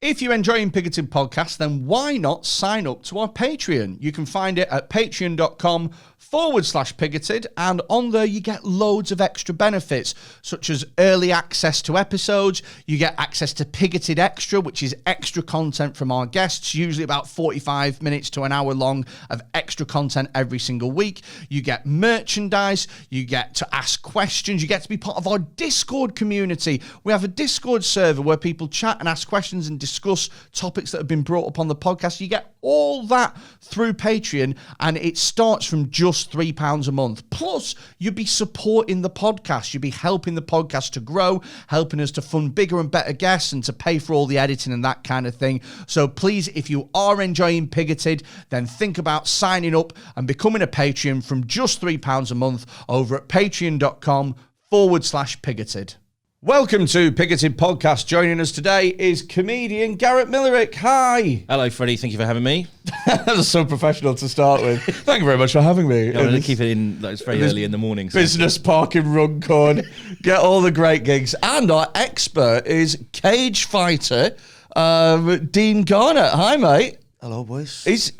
If you're enjoying Pigoted Podcast, then why not sign up to our Patreon? You can find it at patreon.com/pigoted, and on there you get loads of extra benefits, such as early access to episodes. You get access to Pigoted Extra, which is extra content from our guests, usually about 45 minutes to an hour long of extra content every single week. You get merchandise, you get to ask questions, you get to be part of our Discord community. We have a Discord server where people chat and ask questions and discuss topics that have been brought up on the podcast. You get all that through Patreon, and it starts from just £3 a month. Plus, you'll be supporting the podcast. You'll be helping the podcast to grow, helping us to fund bigger and better guests and to pay for all the editing and that kind of thing. So please, if you are enjoying Pigoted, then think about signing up and becoming a Patreon from just £3 a month over at patreon.com/pigoted. Welcome to Pigoted Podcast. Joining us today is comedian Garrett Millerick. Hi. Hello, Freddie. Thank you for having me. That was so professional to start with. Thank you very much for having me. I'm going to keep it in, it's very early in the morning. So. Business Park in Runcorn. Get all the great gigs. And our expert is cage fighter, Dean Garnett. Hi, mate. Hello, boys. Is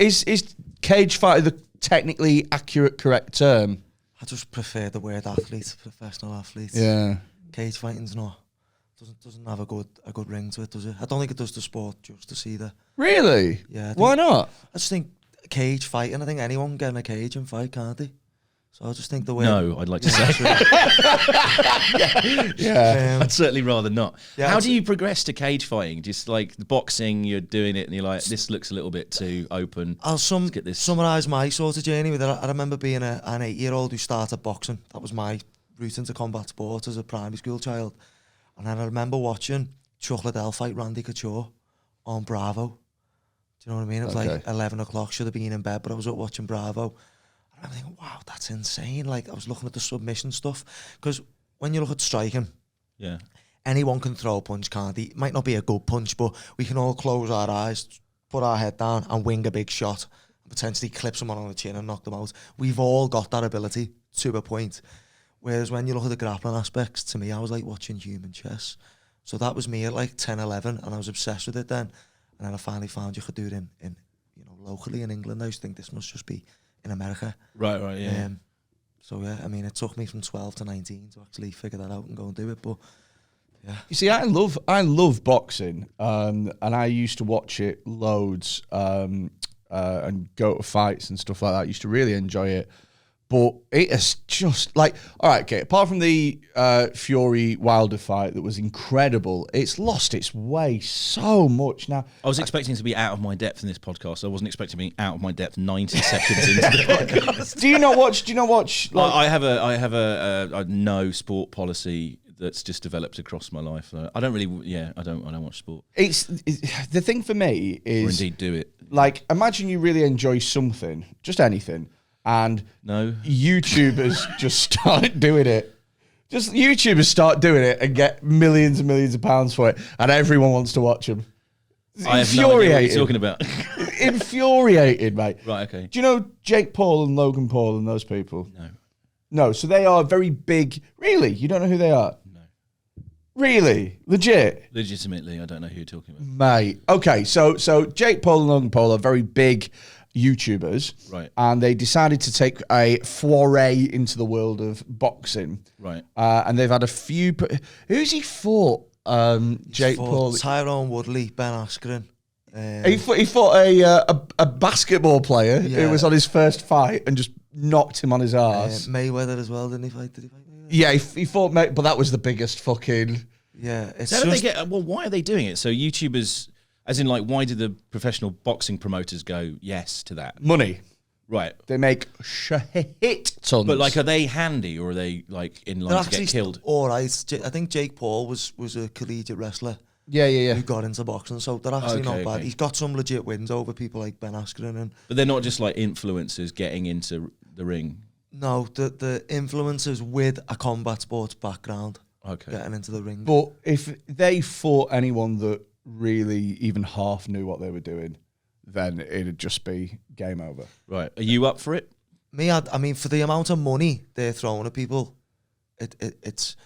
cage fighter the technically accurate, correct term? I just prefer the word athlete, professional athlete. Yeah. Cage fighting's doesn't have a good ring to it, does it? I don't think it does the sport justice either. Really? Yeah. Why not? I just think cage fighting. I think anyone can get in a cage and fight, can't they? So I just think the way. No, I'd like to say. Yeah. I'd certainly rather not. Yeah, How do you progress to cage fighting? Just like the boxing, you're doing it and you're like, this looks a little bit too open. I'll Let's get this. summarise my sort of journey with it. I remember being an 8-year-old who started boxing. That was my route into combat sports as a primary school child. And then I remember watching Chuck Liddell fight Randy Couture on Bravo. Do you know what I mean? It was like 11 o'clock, should have been in bed, but I was up watching Bravo. And I'm thinking, wow, that's insane. Like, I was looking at the submission stuff. Because when you look at striking, Yeah. anyone can throw a punch, can't he? It might not be a good punch, but we can all close our eyes, put our head down and wing a big shot, and potentially clip someone on the chin and knock them out. We've all got that ability to a point. Whereas when you look at the grappling aspects, to me, I was like watching human chess. So that was me at like 10, 11, and I was obsessed with it then. And then I finally found you could do it in locally in England. I used to think this must just be in America. Right, yeah. So yeah, I mean, it took me from 12 to 19 to actually figure that out and go and do it. But yeah, You see, I love boxing, and I used to watch it loads, and go to fights and stuff like that. I used to really enjoy it. But it is just like, all right, okay, apart from the Fury-Wilder fight that was incredible, it's lost its way so much now. I was expecting to be out of my depth in this podcast. I wasn't expecting to be out of my depth 90 seconds into the podcast. Do you not watch? Like, I have a no sport policy that's just developed across my life. I don't watch sport. It's the thing for me is, Or indeed do it. like, imagine you really enjoy something, just anything, and No. YouTubers just start doing it. Just YouTubers start doing it and get millions and millions of pounds for it, and everyone wants to watch them. I have no idea what you're talking about. Infuriated, mate. Right, okay. Do you know Jake Paul and Logan Paul and those people? No. No, so they are very big. Really? You don't know who they are? No. Really? Legit? Legitimately, I don't know who you're talking about. Mate. Okay, so Jake Paul and Logan Paul are very big YouTubers. Right. And they decided to take a foray into the world of boxing. Right. And they've had a few... Who's he fought? Jake Paul. Tyrone Woodley, Ben Askren. He fought a basketball player who was on his first fight and just knocked him on his arse. Mayweather as well, didn't he fight? Did he fight Mayweather? Yeah, he fought, but that was the biggest fucking... Yeah, it's So just... why are they doing it? So YouTubers, as in like, why did the professional boxing promoters go yes to that? Money. Right. They make shit tons. But like, are they handy or are they like in line to get killed? All right. I think Jake Paul was a collegiate wrestler. Yeah. Who got into boxing, so they're actually not bad. He's got some legit wins over people like Ben Askren. But they're not just like influencers getting into the ring. No, the influencers with a combat sports background getting into the ring. But if they fought anyone that really even half knew what they were doing, then it'd just be game over. Right. Are you up for it? I mean, for the amount of money they're throwing at people, it's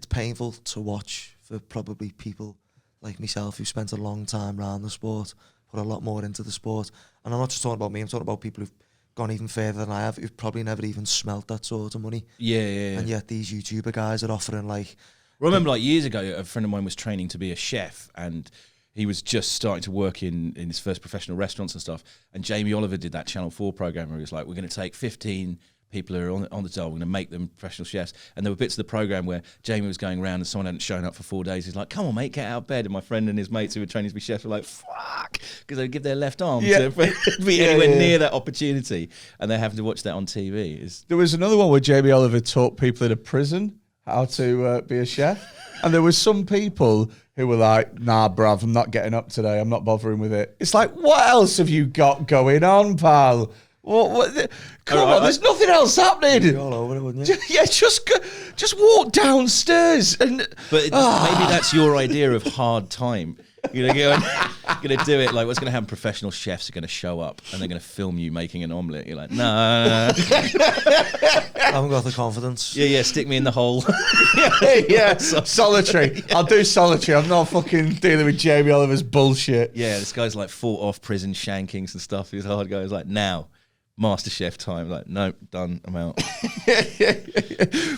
painful to watch for probably people like myself, who spent a long time around the sport, put a lot more into the sport. And I'm not just talking about me, I'm talking about people who've gone even further than I have, who've probably never even smelt that sort of money. Yeah. And yet these YouTuber guys are offering like... I remember like years ago, a friend of mine was training to be a chef, and he was just starting to work in his first professional restaurants and stuff. And Jamie Oliver did that Channel 4 program where he was like, we're going to take 15 people who are on the dole, we're going to make them professional chefs. And there were bits of the program where Jamie was going around and someone hadn't shown up for 4 days. He's like, come on, mate, get out of bed. And my friend and his mates who were training to be chefs were like, fuck, because they'd give their left arm to be anywhere near that opportunity. And they're having to watch that on TV. There was another one where Jamie Oliver taught people in a prison how to be a chef. And there was some people who were like, nah, bruv, I'm not getting up today. I'm not bothering with it. It's like, what else have you got going on, pal? Come on, there's nothing else happening. You'd be all over it, wouldn't you? Yeah, just walk downstairs. And But maybe that's your idea of hard time. You're going to do it like what's going to happen? Professional chefs are going to show up and they're going to film you making an omelette. You're like, no. I haven't got the confidence. Yeah, stick me in the hole. yeah, solitary. I'll do solitary. I'm not fucking dealing with Jamie Oliver's bullshit. Yeah, this guy's like fought off prison shankings and stuff. He's a hard guy. He's like, now, Master Chef time. Like, nope, done. I'm out.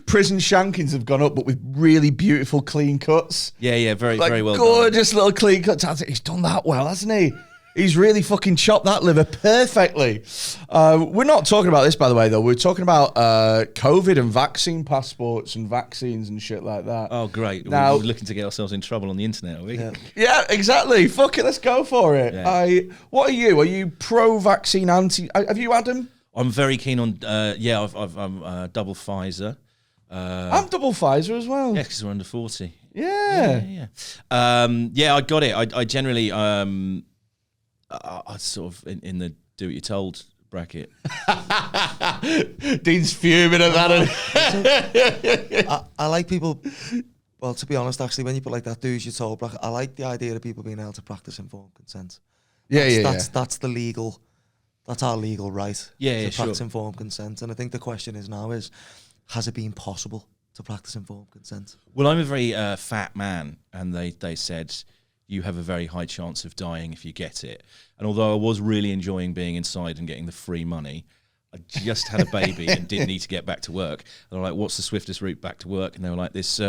Prison shankings have gone up, but with really beautiful clean cuts. Yeah, very Like, very well gorgeous little clean cuts. He's done that well, hasn't he? He's really fucking chopped that liver perfectly. We're not talking about this, by the way, though. We're talking about COVID and vaccine passports and vaccines and shit like that. Oh, great. Now, we're looking to get ourselves in trouble on the internet, are we? Yeah, exactly. Fuck it, let's go for it. Yeah. What are you? Are you pro-vaccine, anti... Have you, Adam? I'm very keen on... I'm double Pfizer. I'm double Pfizer as well. Yeah, because we're under 40. Yeah. I got it. I generally... I sort of in the do what you're told bracket. Dean's fuming at that. I like people, well, to be honest, actually, when you put like that, do as you're told bracket, I like the idea of people being able to practice informed consent. That's our legal right to practice informed consent. And I think the question is now is, has it been possible to practice informed consent? Well, I'm a very fat man, and they said... you have a very high chance of dying if you get it. And although I was really enjoying being inside and getting the free money, I just had a baby and didn't need to get back to work. And they were like, what's the swiftest route back to work? And they were like, this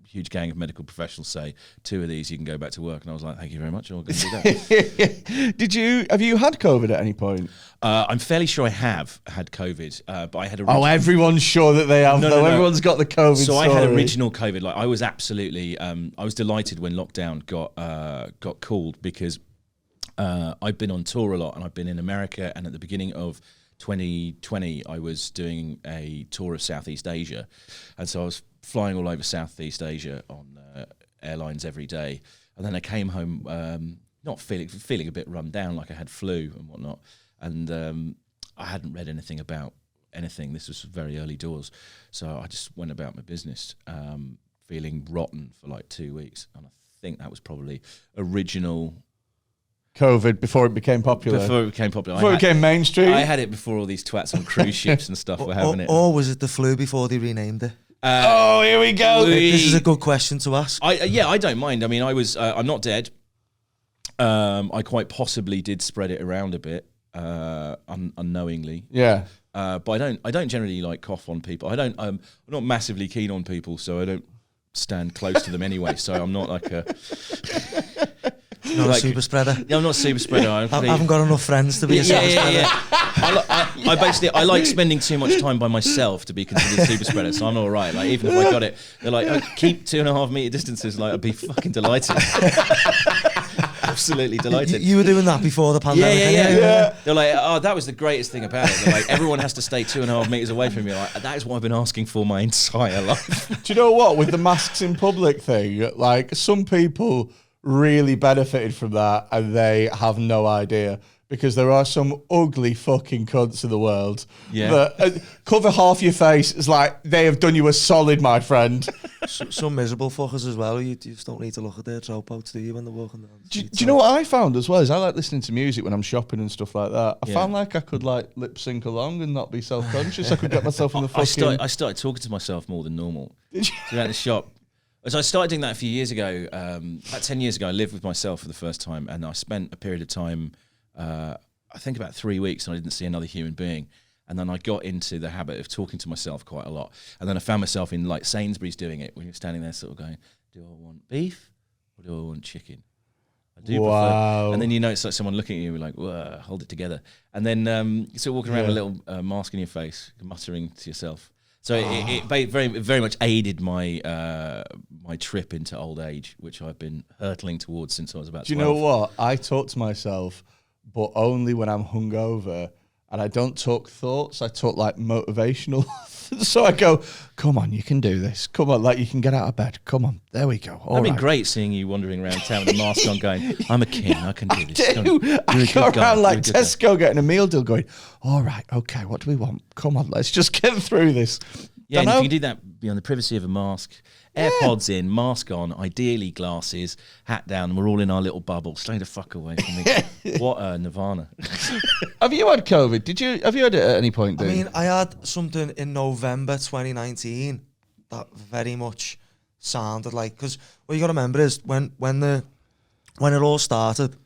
huge gang of medical professionals say 2 of these, you can go back to work. And I was like, thank you very much. I'm going to do that. Have you had COVID at any point? I'm fairly sure I have had COVID, but I had everyone's sure that they have. No. Everyone's got the COVID. So I had original COVID. Like I was absolutely, I was delighted when lockdown got called because I've been on tour a lot and I've been in America. And at the beginning of 2020, I was doing a tour of Southeast Asia, and so I was flying all over Southeast Asia on airlines every day. And then I came home not feeling a bit run down, like I had flu and whatnot. And I hadn't read anything about anything. This was very early doors. So I just went about my business, feeling rotten for like 2 weeks. And I think that was probably original COVID before it became popular. Before it became popular. Before it became mainstream. I had it before all these twats on cruise ships and stuff were having it. Or was it the flu before they renamed it? Here we go. This is a good question to ask. I don't mind. I mean, I'm not dead. I quite possibly did spread it around a bit, unknowingly. Yeah. But I don't generally like cough on people. I'm not massively keen on people, so I don't stand close to them anyway. So I'm not like a... Not a super spreader. Yeah, I'm not a super spreader. I haven't got enough friends to be a super spreader. Yeah. I like spending too much time by myself to be considered a super spreader, so I'm all right. Like even if I got it, they're like, oh, keep 2.5 meter distances. Like I'd be fucking delighted. Absolutely delighted. You were doing that before the pandemic. Yeah. They're like, oh, that was the greatest thing about it. They're like, everyone has to stay 2.5 meters away from me. Like, that is what I've been asking for my entire life. Do you know what? With the masks in public thing, like some people really benefited from that and they have no idea, because there are some ugly fucking cunts in the world that cover half your face. It's like they have done you a solid, my friend. Some miserable fuckers as well. You just don't need to look at their dropouts, do you, when they're walking down the street? Do you know what I found as well? Is I like listening to music when I'm shopping and stuff like that. I found like I could like lip sync along and not be self-conscious. I could get myself in the fucking... I started talking to myself more than normal. Did you? So at the shop, As I started doing that a few years ago, about 10 years ago, I lived with myself for the first time, and I spent a period of time, I think about 3 weeks, and I didn't see another human being. And then I got into the habit of talking to myself quite a lot. And then I found myself in like Sainsbury's doing it, when you're standing there sort of going, do I want beef or do I want chicken? I do prefer. And then you notice like someone looking at you like, whoa, hold it together. And then you sort of walking around with a little mask on your face, muttering to yourself. So it very much aided my my trip into old age, which I've been hurtling towards since I was about 12. Do you know what? I talk to myself, but only when I'm hungover. And I don't talk thoughts, I talk like motivational. So I go, come on, you can do this. Come on, like you can get out of bed. Come on, there we go. It'd been great seeing you wandering around town with a mask on going, I'm a king, I can do this. I go around like Tesco getting a meal deal going, all right, okay, what do we want? Come on, let's just get through this. Yeah, and if you can do that beyond the privacy of a mask, AirPods in, mask on, ideally glasses, hat down, and we're all in our little bubble. Stay the fuck away from me. What a nirvana. Have you had COVID? Have you had it at any point, Dean? I mean, I had something in November 2019 that very much sounded like, because what you got to remember is when it all started,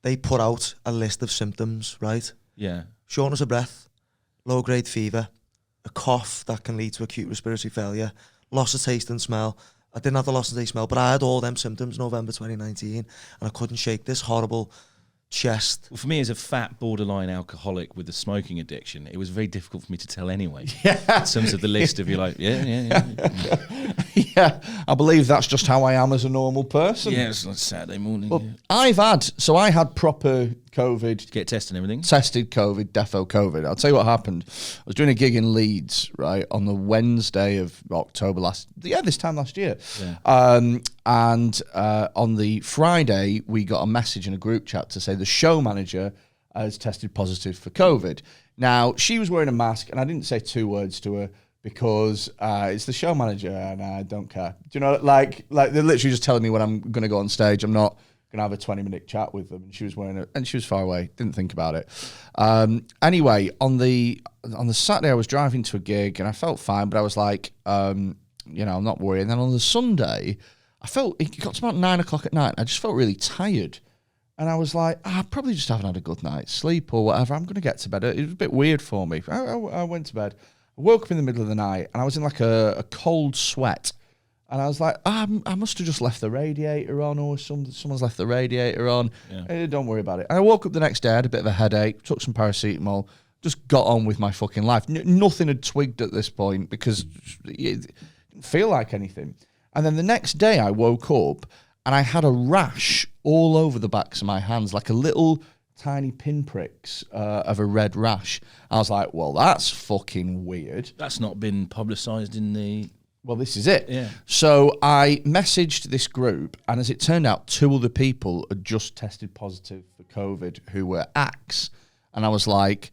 they put out a list of symptoms, right? Yeah. Shortness of breath, low-grade fever, a cough that can lead to acute respiratory failure, loss of taste and smell. I didn't have the loss of taste and smell, but I had all them symptoms November 2019, and I couldn't shake this horrible chest. Well, for me, as a fat, borderline alcoholic with a smoking addiction, it was very difficult for me to tell anyway. Yeah. In terms of the list of, you're like, yeah. Yeah, I believe that's just how I am as a normal person. Yeah, it's like Saturday morning. Well, I had proper COVID. Did you get tested and everything? Tested COVID, defo COVID. I'll tell you what happened. I was doing a gig in Leeds, right, on the Wednesday of October this time last year. Yeah. And on the Friday, we got a message in a group chat to say the show manager has tested positive for COVID. Now, she was wearing a mask, and I didn't say two words to her because it's the show manager, and I don't care. Do you know, like they're literally just telling me when I'm going to go on stage. I'm not going to have a 20-minute chat with them. And she was wearing it, and she was far away. Didn't think about it. Anyway, on the Saturday, I was driving to a gig, and I felt fine, but I was like, I'm not worried. And then on the Sunday, it got to about 9 o'clock at night. I just felt really tired. And I was like, I probably just haven't had a good night's sleep or whatever. I'm going to get to bed. It was a bit weird for me. I went to bed. I woke up in the middle of the night, and I was in like a cold sweat. And I was like, I must have just left the radiator on, or someone's left the radiator on. Yeah. Don't worry about it. And I woke up the next day, I had a bit of a headache, took some paracetamol, just got on with my fucking life. Nothing had twigged at this point because it didn't feel like anything. And then the next day I woke up and I had a rash all over the backs of my hands, like a little tiny pinpricks of a red rash. I was like, well, that's fucking weird. That's not been publicised in the... Well, this is it. Yeah. So I messaged this group, and as it turned out, 2 other people had just tested positive for COVID who were ACs. And I was like,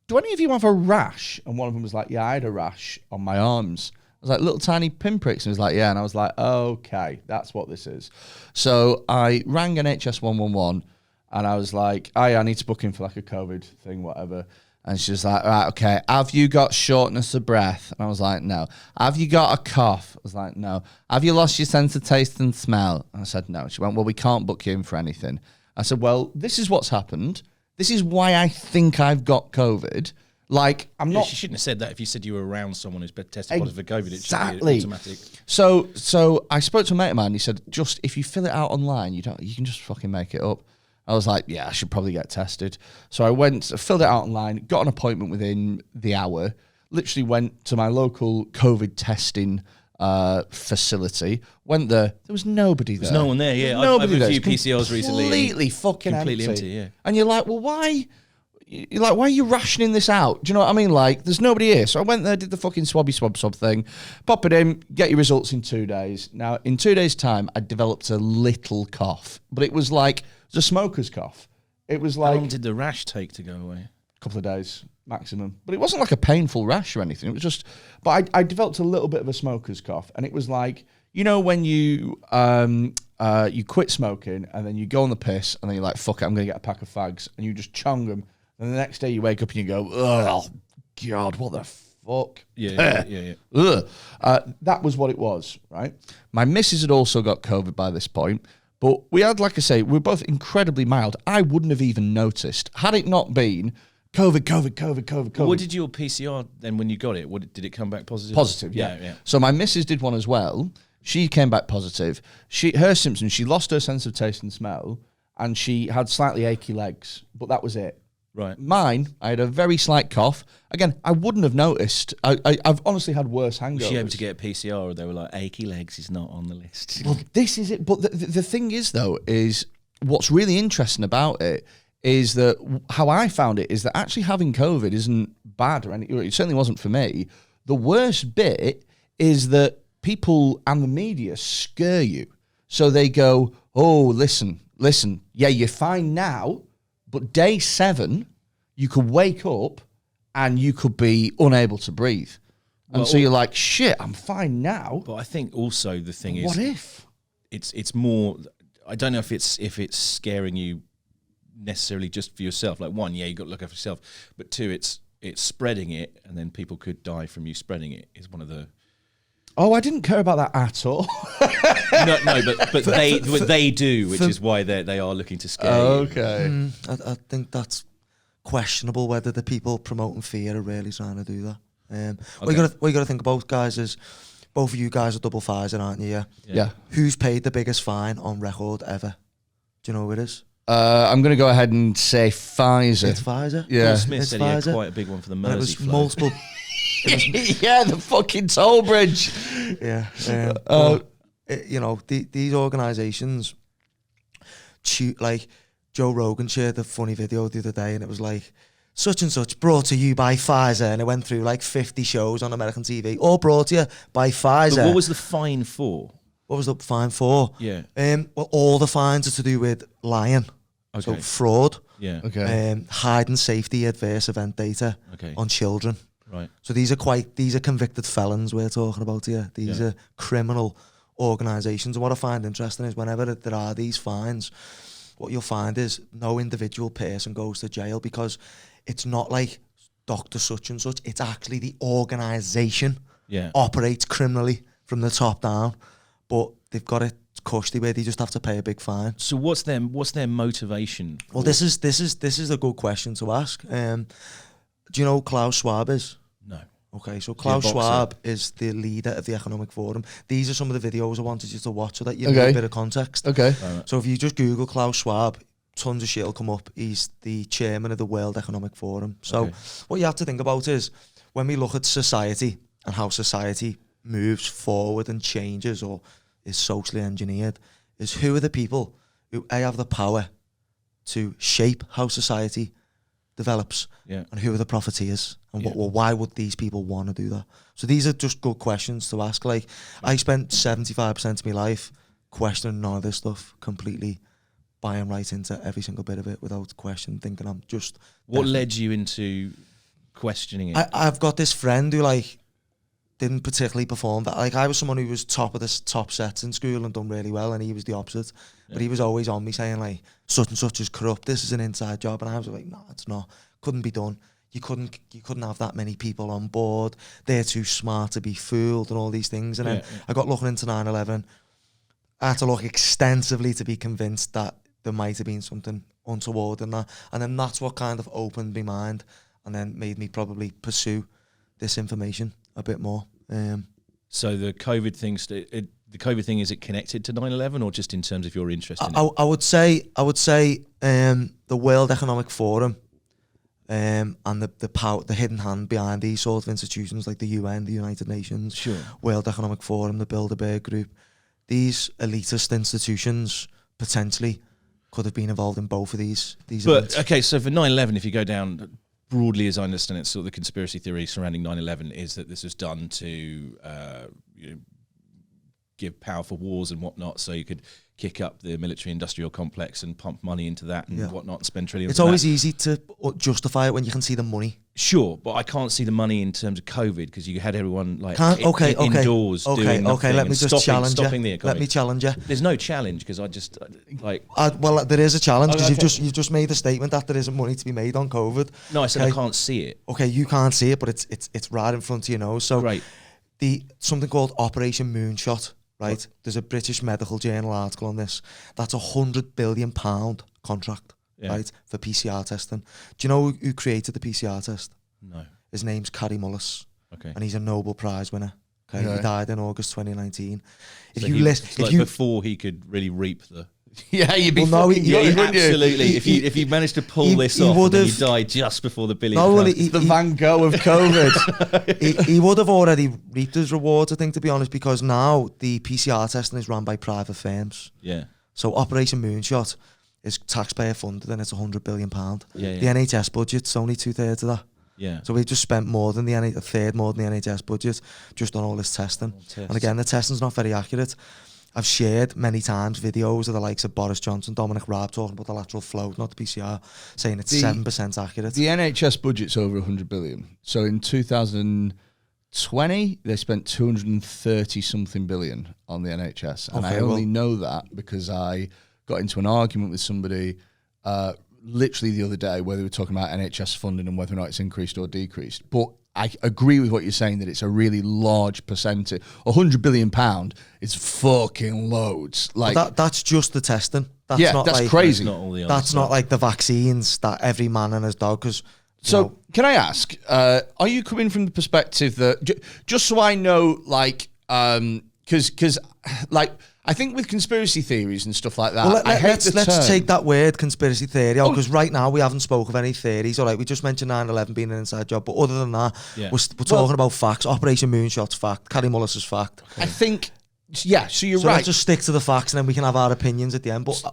do any of you have a rash? And one of them was like, yeah, I had a rash on my arms. I was like, little tiny pinpricks. And he was like, yeah. And I was like, okay, that's what this is. So I rang NHS 111, and I was like, oh, yeah, I need to book in for like a COVID thing, whatever. And she was like, right, okay, have you got shortness of breath? And I was like, no. Have you got a cough? I was like, no. Have you lost your sense of taste and smell? And I said, no. She went, well, we can't book you in for anything. I said, well, this is what's happened. This is why I think I've got COVID. Like, I'm not... She shouldn't have said that. If you said you were around someone who's tested positive for COVID, it should be automatic. So I spoke to a mate of mine, and he said, just, if you fill it out online, you can just fucking make it up. I was like, yeah, I should probably get tested. So I went, filled it out online, got an appointment within the hour, literally went to my local COVID testing facility, went there was nobody there. There's no one there, yeah. Nobody I've there. a few PCRs recently. Completely empty, yeah. And you're like, well, why are you rationing this out? Do you know what I mean? Like, there's nobody here. So I went there, did the fucking swab thing, pop it in, get your results in 2 days. Now, in 2 days' time, I developed a little cough, but it was like, it was a smoker's cough. It was like... How long did the rash take to go away? A couple of days, maximum. But it wasn't like a painful rash or anything. It was just... But I developed a little bit of a smoker's cough. And it was like, you know, when you quit smoking and then you go on the piss and then you're like, fuck it, I'm going to get a pack of fags. And you just chong them. And the next day you wake up and you go, oh, God, what the fuck. Yeah. Ugh. That was what it was, right? My missus had also got COVID by this point, but we had, like I say, we were both incredibly mild. I wouldn't have even noticed had it not been COVID. What did your PCR then when you got it? What did it come back positive? Positive, yeah. So my missus did one as well. She came back positive. Her symptoms, she lost her sense of taste and smell, and she had slightly achy legs, but that was it. Right. Mine, I had a very slight cough. Again, I wouldn't have noticed. I've honestly had worse hangovers. Was she able to get a PCR, or they were like, achy legs is not on the list? Well, this is it. But the thing is, though, is what's really interesting about it is that how I found it is that actually having COVID isn't bad, or anything. It certainly wasn't for me. The worst bit is that people and the media scare you. So they go, oh, listen, yeah, you're fine now, but day 7, you could wake up and you could be unable to breathe. And so you're like, shit, I'm fine now. But I think also the thing is, what if? It's more, I don't know if it's scaring you necessarily just for yourself. Like, one, yeah, you got to look after yourself, but 2, it's spreading it, and then people could die from you spreading it is one of the. Oh, I didn't care about that at all. no, but they do, which is why they are looking to scare you. Okay. I think that's questionable whether the people promoting fear are really trying to do that. What you got to think about, guys, is both of you guys are double Pfizer, aren't you? Yeah. Who's paid the biggest fine on record ever? Do you know who it is? I'm going to go ahead and say Pfizer. It's Pfizer. Yeah. Will Smith said he had Pfizer. quite a big one for the And it Mersey was flow. multiple. Yeah, the fucking toll bridge. Yeah. These organisations, like Joe Rogan shared a funny video the other day, and it was like, such and such brought to you by Pfizer, and it went through like 50 shows on American TV, all brought to you by Pfizer. But what was the fine for? What was the fine for? Yeah. Well, all the fines are to do with lying. Okay. So fraud. Yeah. Okay. Hiding safety adverse event data Okay. on children. Right. So these are convicted felons we're talking about here. These are criminal organisations. And what I find interesting is whenever there are these fines, what you'll find is no individual person goes to jail, because it's not like Dr. Such and Such. It's actually the organisation operates criminally from the top down, but they've got it cushy where they just have to pay a big fine. So what's their motivation? Well, this is a good question to ask. Do you know who Klaus Schwab is? No. Okay, so Klaus Schwab is the leader of the Economic Forum. These are some of the videos I wanted you to watch so that you know a bit of context. Okay. So if you just Google Klaus Schwab, tons of shit will come up. He's the chairman of the World Economic Forum. So what you have to think about is when we look at society and how society moves forward and changes or is socially engineered, is who are the people who have the power to shape how society develops, and who are the profiteers, and why would these people want to do that? So these are just good questions to ask. Like, I spent 75% of my life questioning none of this stuff, completely buying right into every single bit of it without question, thinking I'm just... What led you into questioning it? I've got this friend who, like, didn't particularly perform that. Like, I was someone who was top of the top sets in school and done really well, and he was the opposite. But he was always on me saying, like, such and such is corrupt, this is an inside job. And I was like, no, it's not. Couldn't be done. You couldn't have that many people on board. They're too smart to be fooled and all these things. And then I got looking into 9/11. I had to look extensively to be convinced that there might have been something untoward in that. And then that's what kind of opened my mind and then made me probably pursue this information a bit more. So the COVID things, the COVID thing, is it connected to 9/11 or just in terms of your interest in it? I would say the World Economic Forum and the power, the hidden hand behind these sort of institutions like the UN, the United Nations, World Economic Forum, the Bilderberg Group, these elitist institutions potentially could have been involved in both of these events. Okay, so for 9/11, if you go down broadly, as I understand it, sort of the conspiracy theory surrounding 9/11 is that this was done to give powerful wars and whatnot, so you could kick up the military-industrial complex and pump money into that and whatnot and spend trillions. It's always easy to justify it when you can see the money. Sure, but I can't see the money in terms of COVID because you had everyone like indoors doing nothing. Let me just challenge you. Stopping the economy. Let me challenge you. There's no challenge because I just like. Well, there is a challenge because you've just made a statement that there isn't money to be made on COVID. No, I said I can't see it. Okay, you can't see it, but it's right in front of your nose. So something called Operation Moonshot. Right, there's a British Medical Journal article on this. That's £100 billion contract, right, for PCR testing. Do you know who created the PCR test? No. His name's Carrie Mullis. Okay. And he's a Nobel Prize winner. Okay, he died in August 2019. Before he could really reap the. Yeah, you'd be absolutely. If you managed to pull this off, and then you die just before the billion. No, the Van Gogh of COVID. he would have already reaped his rewards, I think, to be honest, because now the PCR testing is run by private firms. Yeah. So Operation Moonshot is taxpayer funded, and it's £100 billion. Yeah. The NHS budget's only 2/3 of that. Yeah. So we've just spent a third more than the NHS budget just on all this testing. And again, the testing's not very accurate. I've shared many times videos of the likes of Boris Johnson, Dominic Raab talking about the lateral flow, not the PCR, saying it's 7% accurate. The NHS budget's over 100 billion. So in 2020, they spent 230 something billion on the NHS. And I only know that because I got into an argument with somebody literally the other day where they were talking about NHS funding and whether or not it's increased or decreased. But I agree with what you're saying, that it's a really large percentage. £100 billion is fucking loads. Like that's just the testing. That's not that's like, crazy. That's not like the vaccines that every man and his dog. Can I ask? Are you coming from the perspective that just so I know, like, because like. I think with conspiracy theories and stuff like that, let's take that word conspiracy theory out, because right now we haven't spoke of any theories. All right, we just mentioned 9/11 being an inside job, but other than that, we're talking about facts. Operation Moonshot's fact. Carrie Mullis is fact. Okay. I think. Yeah, so you're right. Let's just stick to the facts, and then we can have our opinions at the end. But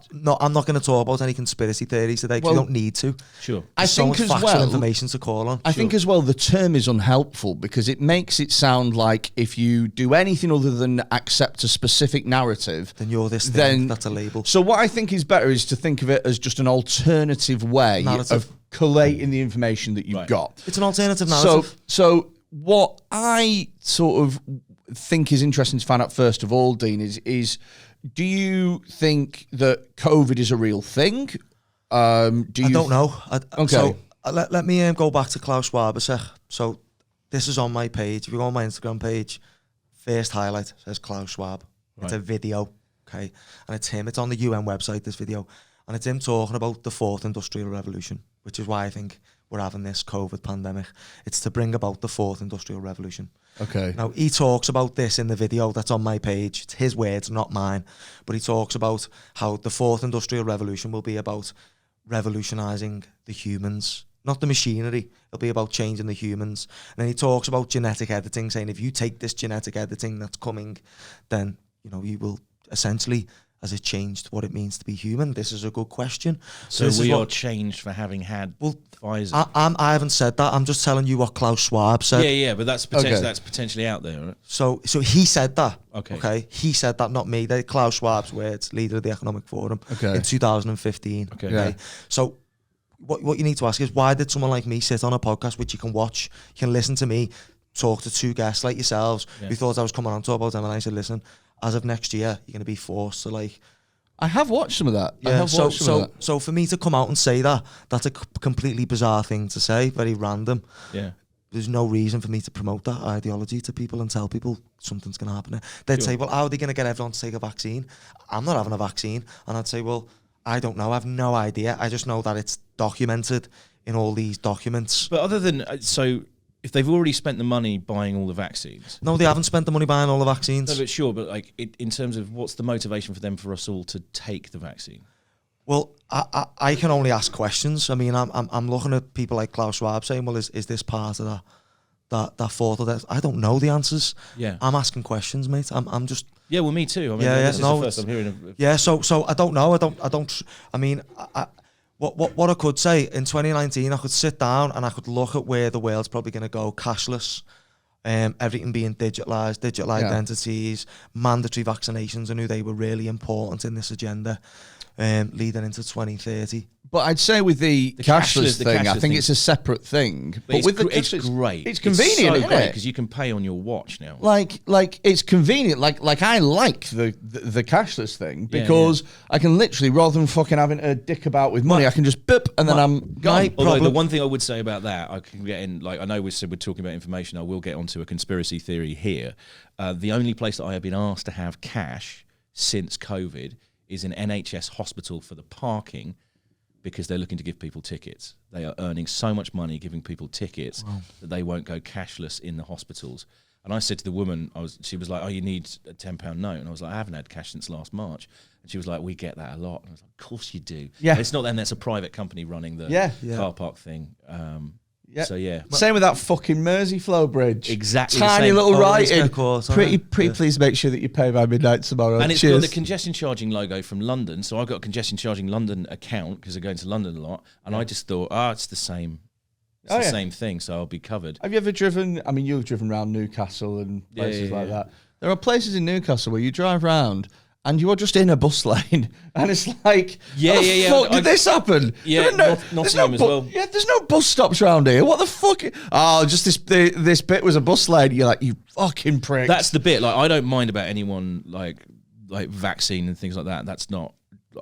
I'm not going to talk about any conspiracy theories today, because we don't need to. Sure. I think as well, information to call on. I think as well the term is unhelpful, because it makes it sound like if you do anything other than accept a specific narrative, then you're this thing. That's a label. So what I think is better is to think of it as just an alternative way of collating the information that you've got. It's an alternative narrative. So what I sort of think is interesting to find out first of all, Dean, is do you think that COVID is a real thing? I don't know. Okay. So let me go back to Klaus Schwab a sec. So this is on my page. If you go on my Instagram page, first highlight says Klaus Schwab. Right. It's a video, okay? And it's him. It's on the UN website, this video. And it's him talking about the fourth industrial revolution, which is why I think we're having this COVID pandemic. It's to bring about the fourth industrial revolution. Okay. Now, he talks about this in the video that's on my page. It's his words, not mine. But he talks about how the fourth industrial revolution will be about revolutionising the humans, not the machinery. It'll be about changing the humans. And then he talks about genetic editing, saying if you take this genetic editing that's coming, then, you know, you will essentially... Has it changed what it means to be human? This is a good question. So we are changed for having had Pfizer. I haven't said that. I'm just telling you what Klaus Schwab said. Yeah, but that's potentially out there, right? So he said that. Okay. He said that, not me. They're Klaus Schwab's words, leader of the Economic Forum in 2015. Okay. So what you need to ask is, why did someone like me sit on a podcast which you can watch, you can listen to me talk to two guests like yourselves who thought I was coming on to talk about them, and I said, listen, as of next year, you're going to be forced to like... I have watched some of that. Yeah, so for me to come out and say that, that's a completely bizarre thing to say, very random. Yeah. There's no reason for me to promote that ideology to people and tell people something's going to happen. They'd say, well, how are they going to get everyone to take a vaccine? I'm not having a vaccine. And I'd say, well, I don't know. I have no idea. I just know that it's documented in all these documents. But other than... if they've already spent the money buying all the vaccines... No, they haven't spent the money buying all the vaccines. No, but sure, but like in terms of what's the motivation for them, for us all to take the vaccine? Well, I can only ask questions. I mean, I'm looking at people like Klaus Schwab saying, well, is this part of that thought of that? I don't know the answers. Yeah. I'm asking questions, mate. I'm just... Yeah, well, me too. I mean, this is the first I'm hearing of... Yeah, so I don't know. I mean, What I could say, in 2019, I could sit down and I could look at where the world's probably going to go, cashless, everything being digitalised, digital identities, mandatory vaccinations. I knew they were really important in this agenda leading into 2030. But I'd say with the cashless thing, I think thing, it's a separate thing. But with the it's great. It's convenient, it's so isn't great it? because you can pay on your watch now. Like it's convenient. Like I like the cashless thing because I can literally, rather than fucking having a dick about with money, I can just boop and then I'm gone. Although the one thing I would say about that, I can get in. Like I know we said we're talking about information. I will get onto a conspiracy theory here. The only place that I have been asked to have cash since COVID is an NHS hospital for the parking. Because they're looking to give people tickets. They are earning so much money giving people tickets that they won't go cashless in the hospitals. And I said to the woman, she was like, "Oh, you need a £10 note." And I was like, "I haven't had cash since last March." And she was like, "We get that a lot." And I was like, "Of course you do." Yeah. And it's not them, that's a private company running the car park thing. So yeah. Same with that fucking Merseyflow bridge. Exactly. Tiny little writing. Pretty yeah. please make sure that you pay by midnight tomorrow. And it's Cheers. got the congestion charging logo from London. So I've got a congestion charging London account because I go into London a lot. And I just thought, it's the same. It's the same thing, so I'll be covered. Have you ever driven? I mean, you've driven around Newcastle and places like that. There are places in Newcastle where you drive around and you are just in a bus lane, and it's like, how the fuck did this happen? Yeah, Nottingham as well. Yeah, there's no bus stops around here. What the fuck? Oh, just this bit was a bus lane. You're like, you fucking prick. That's the bit. Like, I don't mind about anyone like vaccine and things like that. That's not.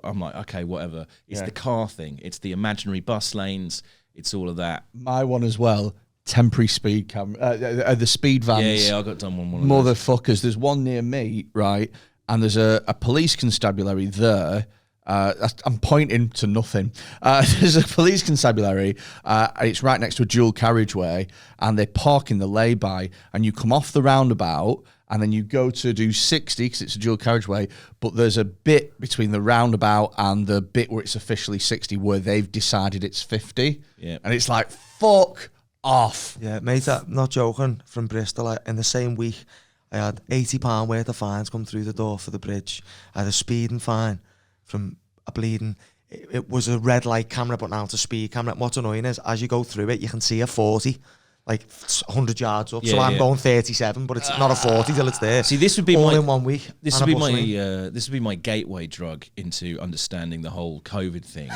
I'm like, okay, whatever. It's the car thing. It's the imaginary bus lanes. It's all of that. My one as well. Temporary speed camera. The speed vans. Yeah, I got done one. Motherfuckers. There's one near me, right? And there's a police constabulary there. I'm pointing to nothing. There's a police constabulary. It's right next to a dual carriageway, and they park in the lay-by, and you come off the roundabout, and then you go to do 60 because it's a dual carriageway, but there's a bit between the roundabout and the bit where it's officially 60 where they've decided it's 50. Yeah. And it's like, fuck off. Yeah, mate, I'm not joking. From Bristol, in the same week, I had £80 worth of fines come through the door for the bridge. I had a speeding fine from a bleeding. It was a red light camera, but now it's a speed camera. And what's annoying is, as you go through it, you can see a 40, like 100 yards up. So I'm going 37, but it's not a 40 till it's there. See, this would be all in 1 week. This would be my gateway drug into understanding the whole COVID thing.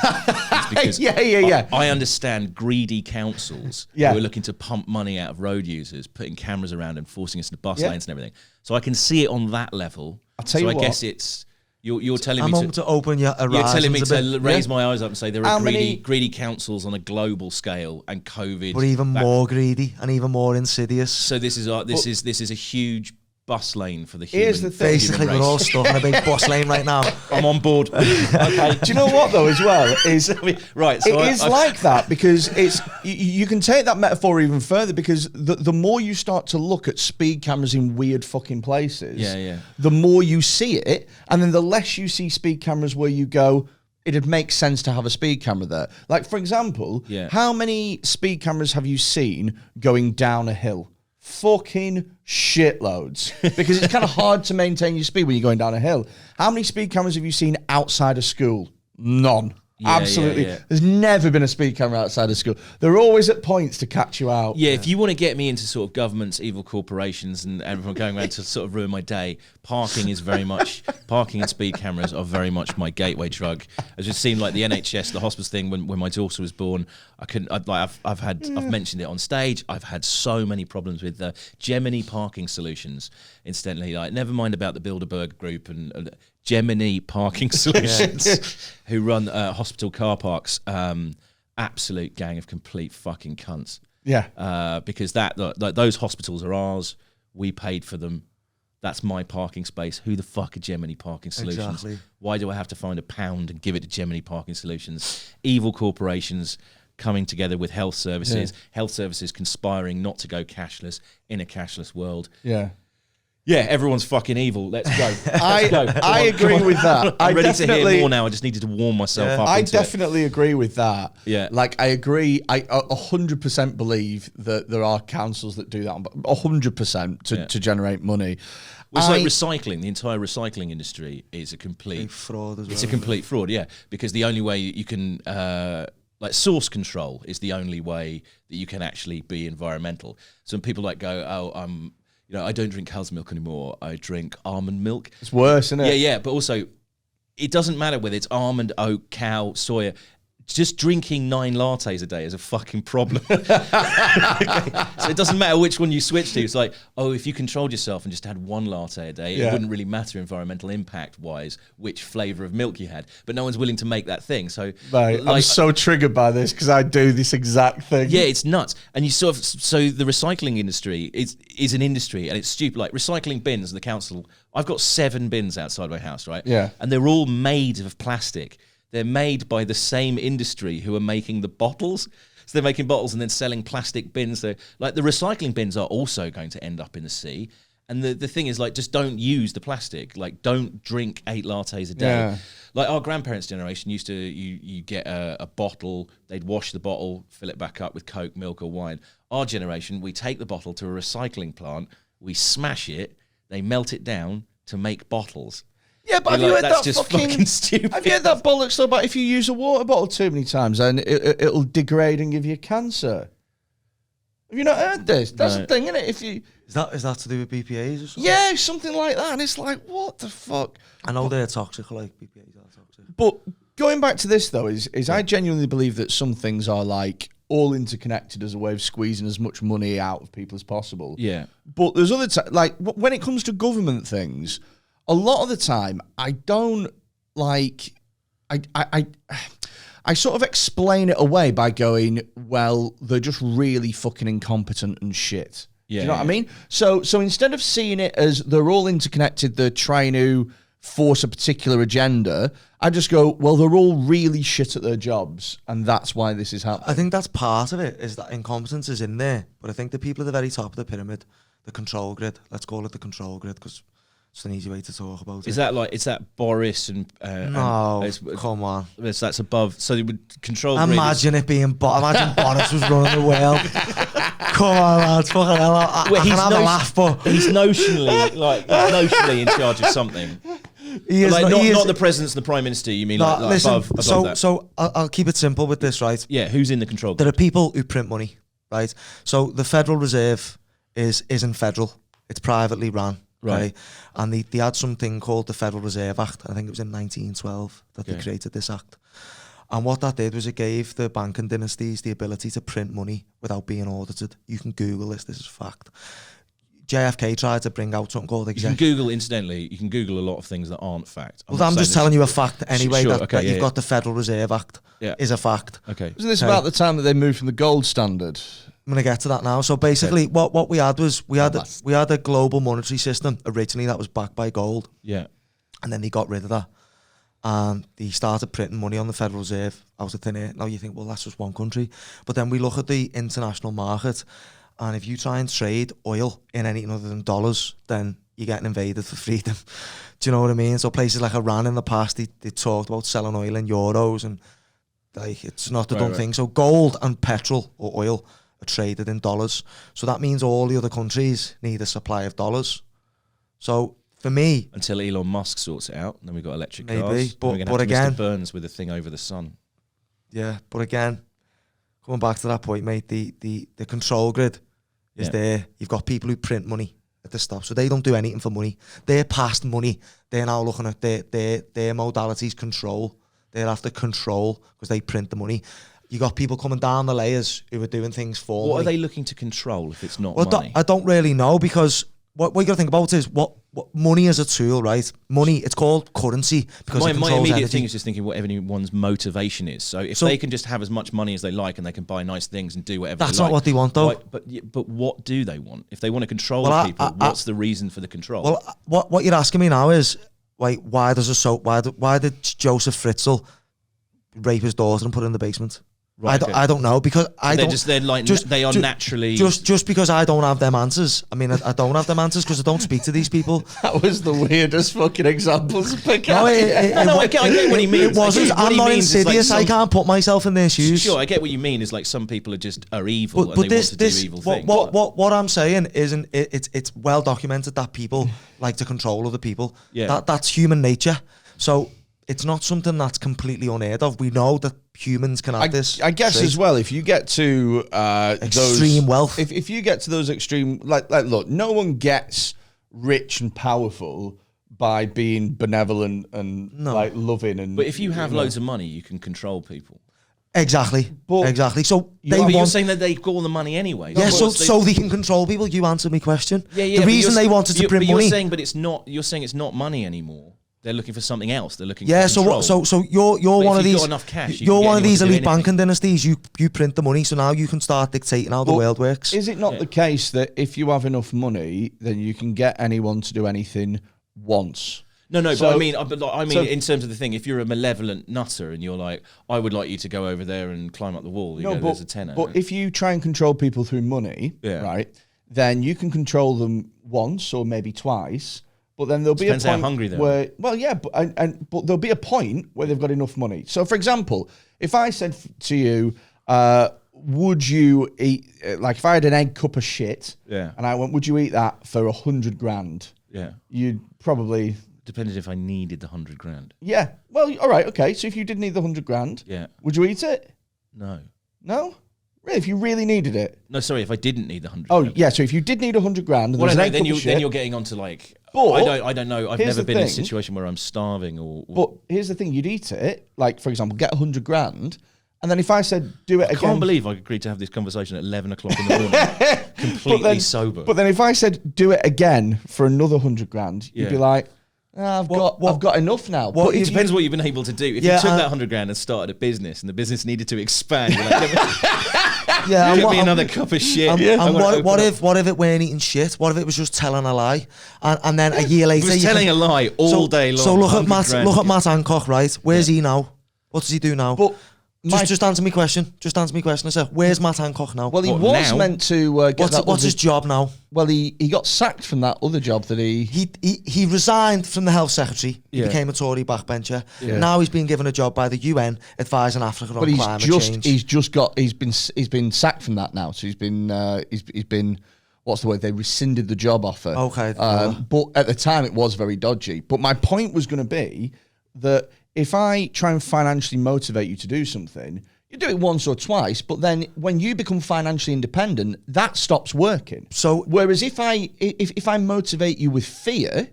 Because I understand greedy councils who are looking to pump money out of road users, putting cameras around and forcing us into bus lanes and everything. So I can see it on that level. I'll tell you what. I guess it's you're telling I'm me to open your horizons. You're telling me to bit, raise my eyes up and say there are greedy councils on a global scale, and COVID, but even more greedy and even more insidious. So this is a huge bus lane for the human. Here's the thing. Basically, we're all stuck in a big bus lane right now. I'm on board. Okay. Do you know what though? As well is right. So it is like that because it's you can take that metaphor even further because the more you start to look at speed cameras in weird fucking places, the more you see it, and then the less you see speed cameras where you go, it'd make sense to have a speed camera there. Like for example, how many speed cameras have you seen going down a hill? Fucking shitloads, because it's kind of hard to maintain your speed when you're going down a hill. How many speed cameras have you seen outside of school? None. Absolutely. There's never been a speed camera outside of school. They're always at points to catch you out. Yeah, if you want to get me into sort of governments, evil corporations, and everyone going around to sort of ruin my day, parking and speed cameras are very much my gateway drug. It just seemed like the NHS, the hospice thing when my daughter was born. I've mentioned it on stage. I've had so many problems with the Gemini parking solutions. Incidentally, like never mind about the Bilderberg group and Gemini parking solutions, who run hospital car parks. Absolute gang of complete fucking cunts. Yeah. Because those hospitals are ours. We paid for them. That's my parking space. Who the fuck are Gemini Parking Solutions? Exactly. Why do I have to find £1 and give it to Gemini Parking Solutions? Evil corporations coming together with health services. Health services conspiring not to go cashless in a cashless world. Yeah, everyone's fucking evil. Let's go. I agree with that. I'm ready to hear more now. I just needed to warm myself up. I definitely agree with that. Yeah. Like, I agree. I 100% believe that there are councils that do that, 100% to generate money. Well, it's like recycling. The entire recycling industry is a complete fraud as well. It's a complete fraud, yeah. Because the only way you can like source control is the only way that you can actually be environmental. Some people like go, I don't drink cow's milk anymore. I drink almond milk. It's worse, isn't it? Yeah. But also, it doesn't matter whether it's almond, oat, cow, soya. Just drinking 9 lattes a day is a fucking problem. Okay. So it doesn't matter which one you switch to. It's like, if you controlled yourself and just had 1 latte a day, it wouldn't really matter environmental impact-wise which flavour of milk you had. But no one's willing to make that thing. So, Mate, I'm so triggered by this because I do this exact thing. Yeah, it's nuts. And you so the recycling industry is an industry, and it's stupid. Like recycling bins, the council, I've got 7 bins outside my house, right? Yeah. And they're all made of plastic. They're made by the same industry who are making the bottles. So they're making bottles and then selling plastic bins. So, like, the recycling bins are also going to end up in the sea. And the thing is, like, just don't use the plastic. Like, don't drink 8 lattes a day. Yeah. Like, our grandparents' generation used to, you get a bottle, they'd wash the bottle, fill it back up with Coke, milk or wine. Our generation, we take the bottle to a recycling plant, we smash it, they melt it down to make bottles. Yeah, but have you heard that's that just fucking stupid. Have you heard that bollocks though about if you use a water bottle too many times then it'll degrade and give you cancer? Have you not heard this? That's the thing, isn't it? If you Is that to do with BPAs or something? yeah, something like that, and it's like, what the fuck? I know they're toxic, like BPAs are toxic. But going back to this though, is I genuinely believe that some things are like all interconnected as a way of squeezing as much money out of people as possible. Yeah. But there's other like when it comes to government things, a lot of the time, I don't like. I sort of explain it away by going, well, they're just really fucking incompetent and shit. Yeah, Do you know what I mean? So instead of seeing it as they're all interconnected, they're trying to force a particular agenda, I just go, well, they're all really shit at their jobs, and that's why this is happening. I think that's part of it, is that incompetence is in there. But I think the people at the very top of the pyramid, the control grid, let's call it the control grid, because it's an easy way to talk about it. Is that Boris and no, come on. That's above. So they would control. Imagine it being. Imagine Boris was running the world. Come on, lads. Fucking hell. I can have a laugh, but he's notionally in charge of something. He is not the president and the prime minister. You mean listen, above that? So I'll keep it simple with this, right? Yeah. Who's in the control? There are people who print money, right? So the Federal Reserve isn't federal. It's privately run. Right. And they had something called the Federal Reserve Act. I think it was in 1912 that they created this act. And what that did was it gave the banking dynasties the ability to print money without being audited. You can Google this is fact. JFK tried to bring out something called You can Google a lot of things that aren't fact. I'm just telling you a fact anyway, that you've got the Federal Reserve Act is a fact. Okay. Isn't this about the time that they moved from the gold standard? I'm going to get to that now. So basically what we had was we had a global monetary system originally that was backed by gold. Yeah. And then they got rid of that. And they started printing money on the Federal Reserve out of thin air. Now you think, well, that's just one country. But then we look at the international market, and if you try and trade oil in anything other than dollars, then you're getting invaded for freedom. Do you know what I mean? So places like Iran in the past, they talked about selling oil in euros, and like it's not the done thing. So gold and petrol or oil are traded in dollars. So that means all the other countries need a supply of dollars. So for me, until Elon Musk sorts it out, then we've got electric maybe, cars. but again, Mr. Burns with a thing over the sun. Yeah, but again, coming back to that point, mate, the control grid is there. You've got people who print money at the stop, so they don't do anything for money. They're past money. They're now looking at their modalities control. They're after control because they print the money. You got people coming down the layers who are doing things for What money. are they looking to control if it's not Well, money? I don't really know, because what you got to think about is what money is a tool, right? Money, it's called currency because it controls my immediate energy. thing is just thinking what everyone's motivation is. So if they can just have as much money as they like and they can buy nice things and do whatever they like. That's not what they want, though. But what do they want? If they want to control people, what's the reason for the control? Well, what you're asking me now is, like, why did Joseph Fritzl rape his daughter and put her in the basement? Right, I don't know, because they are naturally just because I don't have them answers. I mean, I don't have them answers because I don't speak to these people. That was the weirdest fucking examples to pick up. I get what he means. It wasn't. I'm not insidious. I can't put myself in their shoes. Sure, I get what you mean. Is like some people are evil and they want to do evil things. What I'm saying isn't. It's well documented that people like to control other people. Yeah, that's human nature. So it's not something that's completely unheard of. We know that humans can have this. I guess trait. as well, if you get to Extreme wealth. if you get to those extreme, like look, no one gets rich and powerful by being benevolent and like loving and. But if you have loads of money, you can control people. Exactly. Exactly. So you're saying that they've got all the money anyway. Yeah. So they can control people. You answered my question. Yeah. The reason they wanted to print money. You're saying it's not money anymore. They're looking for something else. They're looking. Yeah. For control. So you're one of these. Got enough cash, you're one of these elite banking dynasties. You print the money, so now you can start dictating how the world works. Is it not the case that if you have enough money, then you can get anyone to do anything once? No, but I mean, in terms of the thing, if you're a malevolent nutter and you're like, I would like you to go over there and climb up the wall, there's a tenner. But if you try and control people through money, right, then you can control them once or maybe twice. But then there'll be a point how hungry they where, but there'll be a point where they've got enough money. So, for example, if I said to you, would you eat, like if I had an egg cup of shit, and I went, would you eat that for 100 grand? Yeah. You'd probably... Depended if I needed the 100 grand. Yeah. Well, all right, okay. So if you did need the 100 grand, would you eat it? No. No? Really? If you really needed it? No, sorry, if I didn't need the 100 grand. Oh, yeah, so if you did need 100 grand... then you're getting onto like... But I don't know. I've never been in a situation where I'm starving or... But here's the thing. You'd eat it, like, for example, get 100 grand, and then if I said, do it again... I can't believe I agreed to have this conversation at 11 o'clock in the morning, completely sober. But then if I said, do it again for another 100 grand, you'd be like... I've got enough now. But it depends what you've been able to do. If you took that 100 grand and started a business and the business needed to expand, you're like, get me another cup of shit. And what if it weren't eating shit? What if it was just telling a lie? And then a year later... He was telling a lie all day long. So look at Matt Hancock, right? Where's he now? What does he do now? But just answer me question. Just answer me question. I said, where's Matt Hancock now? Well, he was meant to get that. What's his job now? Well, he got sacked from that other job that he resigned from the health secretary. He became a Tory backbencher. Now he's been given a job by the UN advising Africa on climate change. He's been sacked from that now. So he's been what's the word? They rescinded the job offer. Okay. But at the time it was very dodgy. But my point was going to be that if I try and financially motivate you to do something, you do it once or twice, but then when you become financially independent, that stops working. So whereas if I motivate you with fear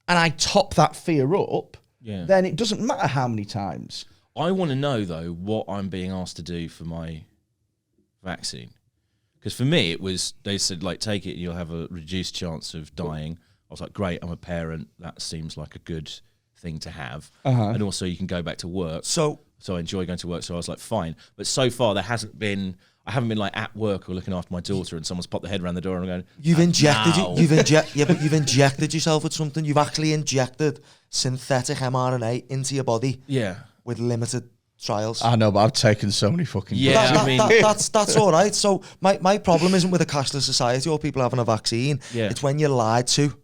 and I top that fear up, then it doesn't matter how many times. I want to know though what I'm being asked to do for my vaccine. Because for me it was, they said like take it and you'll have a reduced chance of dying. I was like, great, I'm a parent, that seems like a good thing to have, and also you can go back to work. So I enjoy going to work. So I was like, fine. But so far I haven't been like at work or looking after my daughter, and someone's popped their head around the door and I'm going, you've injected yourself with something. You've actually injected synthetic mRNA into your body. Yeah, with limited trials. I know, but I've taken so many fucking. That's all right. So my problem isn't with a cashless society or people having a vaccine. It's when you're lied to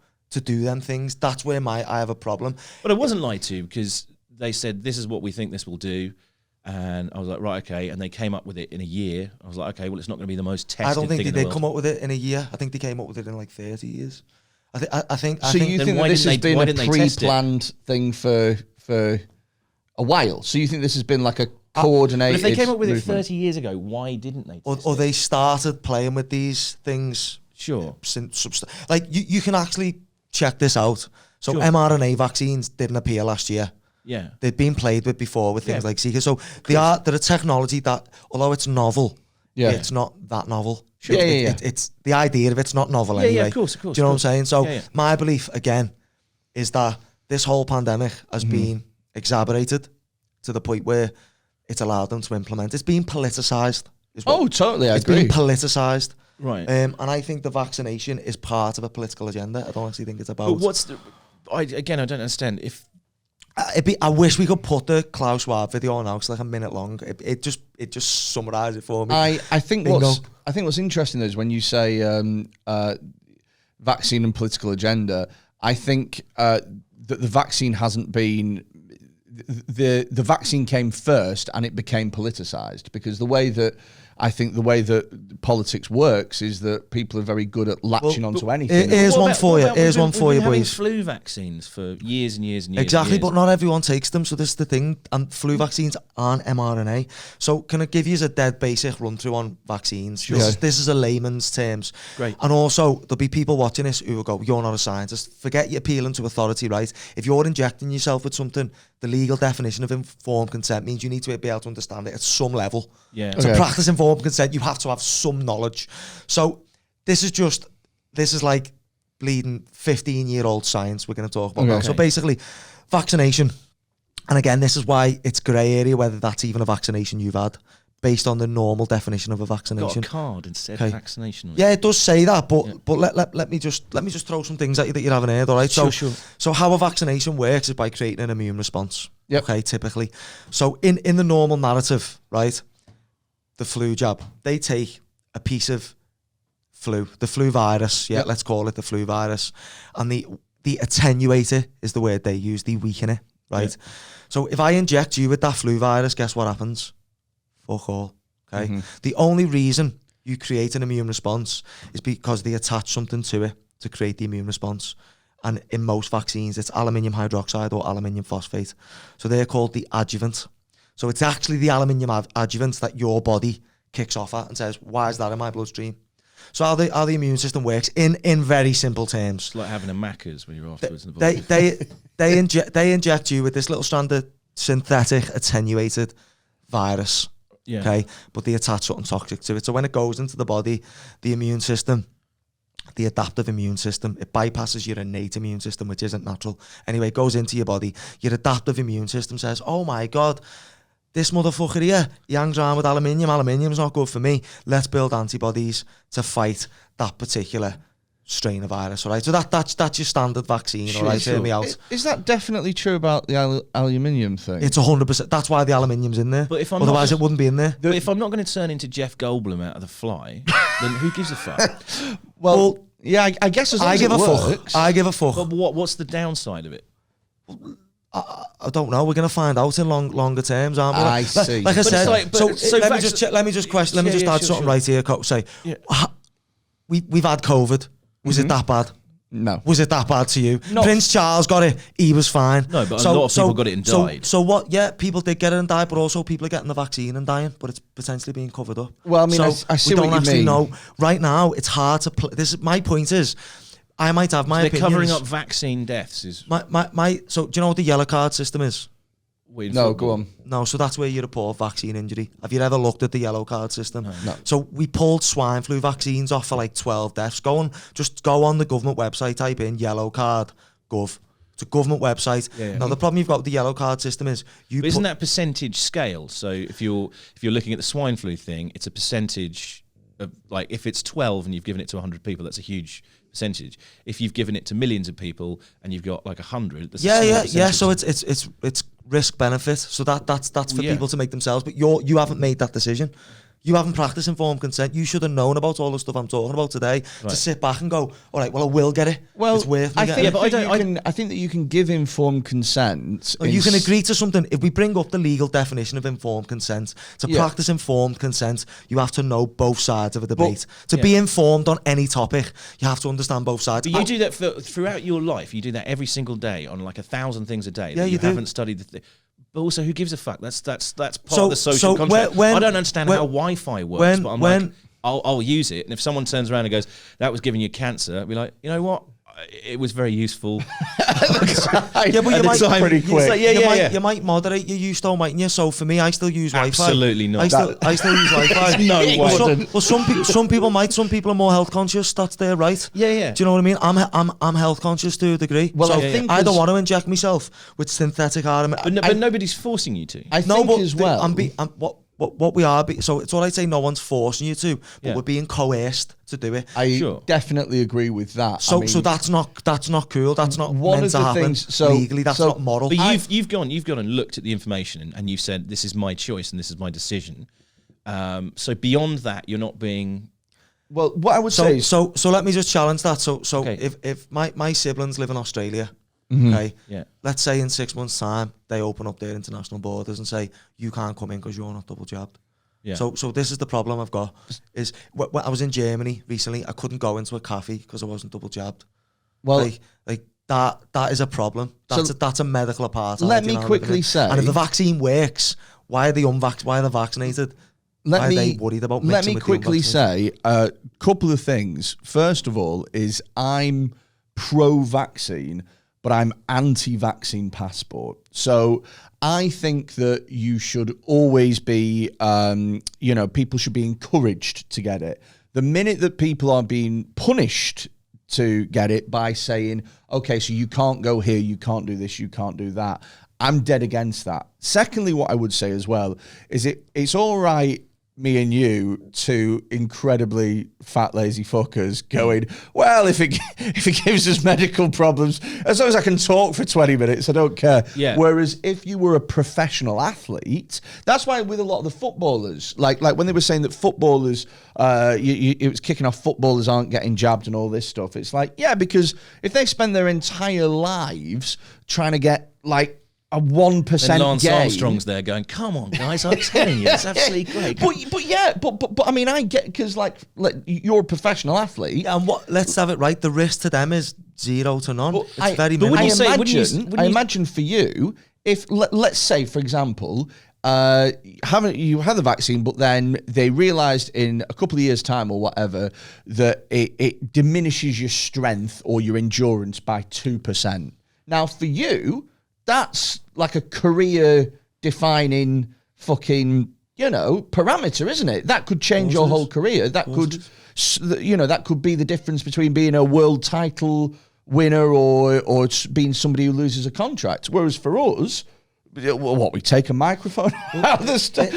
do them things. That's where I have a problem. But I wasn't lied to, because they said, this is what we think this will do. And I was like, right, okay. And they came up with it in a year. I was like, okay, well, it's not going to be the most tested thing. I don't think they did come up with it in a year. I think they came up with it in like 30 years. I think. So you think that this has been a pre-planned thing for a while? So you think this has been like a coordinated... But if they came up with it 30 years ago, why didn't they test or they started playing with these things... Sure. Like, you can actually... check this out. So mRNA vaccines didn't appear last year. Yeah. They'd been played with before with things like Zika. So they're a technology that, although it's novel, it's not that novel. Sure. It's the idea of it's not novel anyway. Yeah, of course. Do you know what I'm saying? So my belief, again, is that this whole pandemic has been exacerbated to the point where it's allowed them to implement. It's been politicized. Totally, I agree. It's been politicized. Right. And I think the vaccination is part of a political agenda. I don't actually think it's about... But I don't understand. If I wish we could put the Klaus Schwab video on now. It's like a minute long. It just summarizes it for me. I think what's interesting though is when you say vaccine and political agenda. I think that the vaccine hasn't been... The vaccine came first and it became politicized, because the way that I think the way that politics works is that people are very good at latching onto anything. Here's one for you. Here's one for you, boys. Flu vaccines for years and years and years. Exactly, and years. but not everyone takes them. So this is the thing. And flu vaccines aren't mRNA. So can I give you a dead basic run through on vaccines? Sure. This is a layman's terms. Great. And also, there'll be people watching this who will go, "You're not a scientist." Forget you appealing to authority, right? If you're injecting yourself with something, the legal definition of informed consent means you need to be able to understand it at some level. Yeah. To practice informed consent, you have to have some knowledge. So this is like bleeding 15-year-old science we're going to talk about now. So basically, vaccination. And again, this is why it's grey area whether that's even a vaccination you've had, based on the normal definition of a vaccination. Got a card instead of vaccination. Yeah, it does say that, but let me just throw some things at you that you haven't heard. All right, Sure. So how a vaccination works is by creating an immune response. Yep. Okay, typically. So in the normal narrative, right, the flu jab, they take a piece of the flu virus. Yeah, let's call it the flu virus, and the attenuator is the word they use. They weaken it, right? Yeah. So if I inject you with that flu virus, guess what happens? Fuck all. Okay. The only reason you create an immune response is because they attach something to it to create the immune response. And in most vaccines, it's aluminium hydroxide or aluminium phosphate. So they're called the adjuvant. So it's actually the aluminium adjuvant that your body kicks off at and says, "Why is that in my bloodstream?" So how the immune system works in very simple terms. It's like having a Macca's when you're afterwards in the body. They inject you with this little strand of synthetic attenuated virus. Yeah. Okay, but they attach something toxic to it. So when it goes into the body, the immune system, the adaptive immune system, it bypasses your innate immune system, which isn't natural. Anyway, it goes into your body. Your adaptive immune system says, "Oh my God, this motherfucker here, he hangs around with aluminium. Aluminium's not good for me. Let's build antibodies to fight that particular strain of virus." All right, so that's your standard vaccine. All right, hear me out. Is that definitely true about the aluminium thing? It's 100%. That's why the aluminium's in there. But otherwise, it wouldn't be in there. But if I'm not going to turn into Jeff Goldblum out of The Fly, then who gives a fuck? Well, yeah, I guess as long as it works. I give a fuck. But what's the downside of it? I don't know. We're going to find out in longer terms, aren't we? I see. Like I said, let me just add something right here. Say, we've had COVID. Was it that bad? No. Was it that bad to you? No. Prince Charles got it. He was fine. No, but a lot of people got it and died. So what? Yeah, people did get it and died, but also people are getting the vaccine and dying, but it's potentially being covered up. Well, I mean, so I see we what don't you actually mean. know. Right now, it's hard to. My point is, I might have my They're opinions. covering up vaccine deaths. So do you know what the yellow card system is? No, go on. No, so that's where you report vaccine injury. Have you ever looked at the yellow card system? No. So we pulled swine flu vaccines off for like 12 deaths. Just go on the government website, type in yellow card gov. It's a government website. Yeah. Now the problem you've got with the yellow card system is isn't that percentage scale? So if you're looking at the swine flu thing, it's a percentage of, like, if it's 12 and you've given it to 100 people, that's a huge percentage. If you've given it to millions of people and you've got like 100, that's yeah. So it's risk benefit. So that's for people to make themselves. But you haven't made that decision. You haven't practiced informed consent. You should have known about all the stuff I'm talking about today to sit back and go, all right, well, I will get it. Well, it's worth me getting it. I think that you can give informed consent. You can agree to something. If we bring up the legal definition of informed consent, to practice informed consent, you have to know both sides of a debate. Be informed on any topic, you have to understand both sides. But you do that throughout your life. You do that every single day on like 1,000 things a day. Yeah, that you haven't studied the thing. But also, who gives a fuck? That's part of the social contract. I don't understand how Wi-Fi works, but I'm like, I'll use it. And if someone turns around and goes, "That was giving you cancer," I'll be like, you know what? It was very useful. But you might pretty quick. You might moderate your use, though, mightn't you? So for me, I still use Wi-Fi. Absolutely not. I still use Wi-Fi. No way. Well, some people might. Some people are more health conscious. That's their right. Yeah. Do you know what I mean? I'm health conscious to a degree. Well, so I think I don't want to inject myself with synthetic RMA. But nobody's forcing you to. I think as well. What we are, so it's all I say. No one's forcing you to, but we're being coerced to do it. I definitely agree with that. So that's not cool. That's not meant to happen. Legally, that's not moral. But you've gone and looked at the information and you've said, this is my choice and this is my decision. So beyond that, you're not being. Well, what I would say. So let me just challenge that. So okay. if my siblings live in Australia. Mm-hmm. Okay. Yeah. Let's say in 6 months' time they open up their international borders and say you can't come in because you're not double jabbed. Yeah. So this is the problem I've got. Is when I was in Germany recently, I couldn't go into a cafe because I wasn't double jabbed. Well, like that is a problem. That's a medical apartheid. Let me quickly say, and if the vaccine works, why are they Why are they vaccinated? Why are they worried about mixing with the Let me quickly say a couple of things. First of all, is I'm pro-vaccine, but I'm anti-vaccine passport. So I think that you should always be, people should be encouraged to get it. The minute that people are being punished to get it by saying, okay, so you can't go here, you can't do this, you can't do that, I'm dead against that. Secondly, what I would say as well is it's all right, me and you, two incredibly fat, lazy fuckers going, well, if it gives us medical problems, as long as I can talk for 20 minutes, I don't care. Yeah. Whereas if you were a professional athlete, that's why with a lot of the footballers, like when they were saying that footballers, it was kicking off, footballers aren't getting jabbed and all this stuff. It's like, yeah, because if they spend their entire lives trying to get like a 1% and Lance gain. Armstrong's there going, come on, guys, I'm telling you, it's absolutely great. But I mean, I get, because like you're a professional athlete. And let's have it right. The risk to them is 0 to none. But it's very minimal. I imagine for you, if let's say, for example, you had the vaccine, but then they realised in a couple of years' time or whatever that it diminishes your strength or your endurance by 2%. Now, for you, that's like a career-defining fucking, parameter, isn't it? That could change your whole career. That could, that could be the difference between being a world title winner or being somebody who loses a contract. Whereas for us, we take a microphone out of the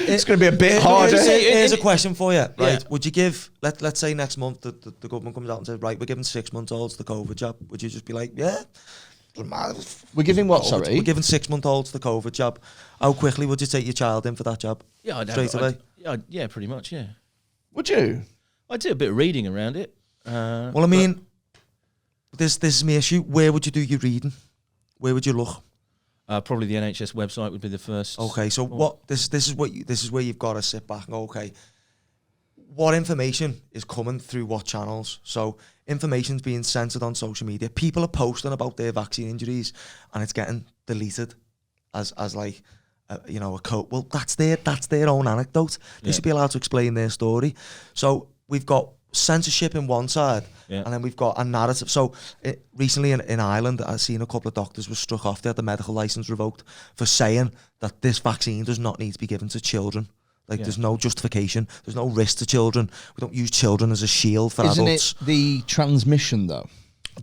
it's going to be a bit harder. Here's a question for you, right? Yeah. Would you give, let's say next month the government comes out and says, right, we're giving 6-month-olds the COVID jab. Would you just be like, yeah? We're giving what, sorry? We're giving 6-month-olds the COVID jab. How quickly would you take your child in for that jab? Yeah, straight away. Yeah, pretty much. Yeah. Would you? I do a bit of reading around it. Well, I mean, this is my issue. Where would you do your reading? Where would you look? Probably the NHS website would be the first. Okay, so what? This is where you've got to sit back and go, okay, what information is coming through what channels? So information's being censored on social media. People are posting about their vaccine injuries, and it's getting deleted as like a quote. Well, that's their own anecdote. They should be allowed to explain their story. So we've got censorship in one side, and then we've got a narrative. So recently in Ireland, I've seen a couple of doctors were struck off. They had the medical license revoked for saying that this vaccine does not need to be given to children. There's no justification. There's no risk to children. We don't use children as a shield for adults. Isn't it the transmission, though?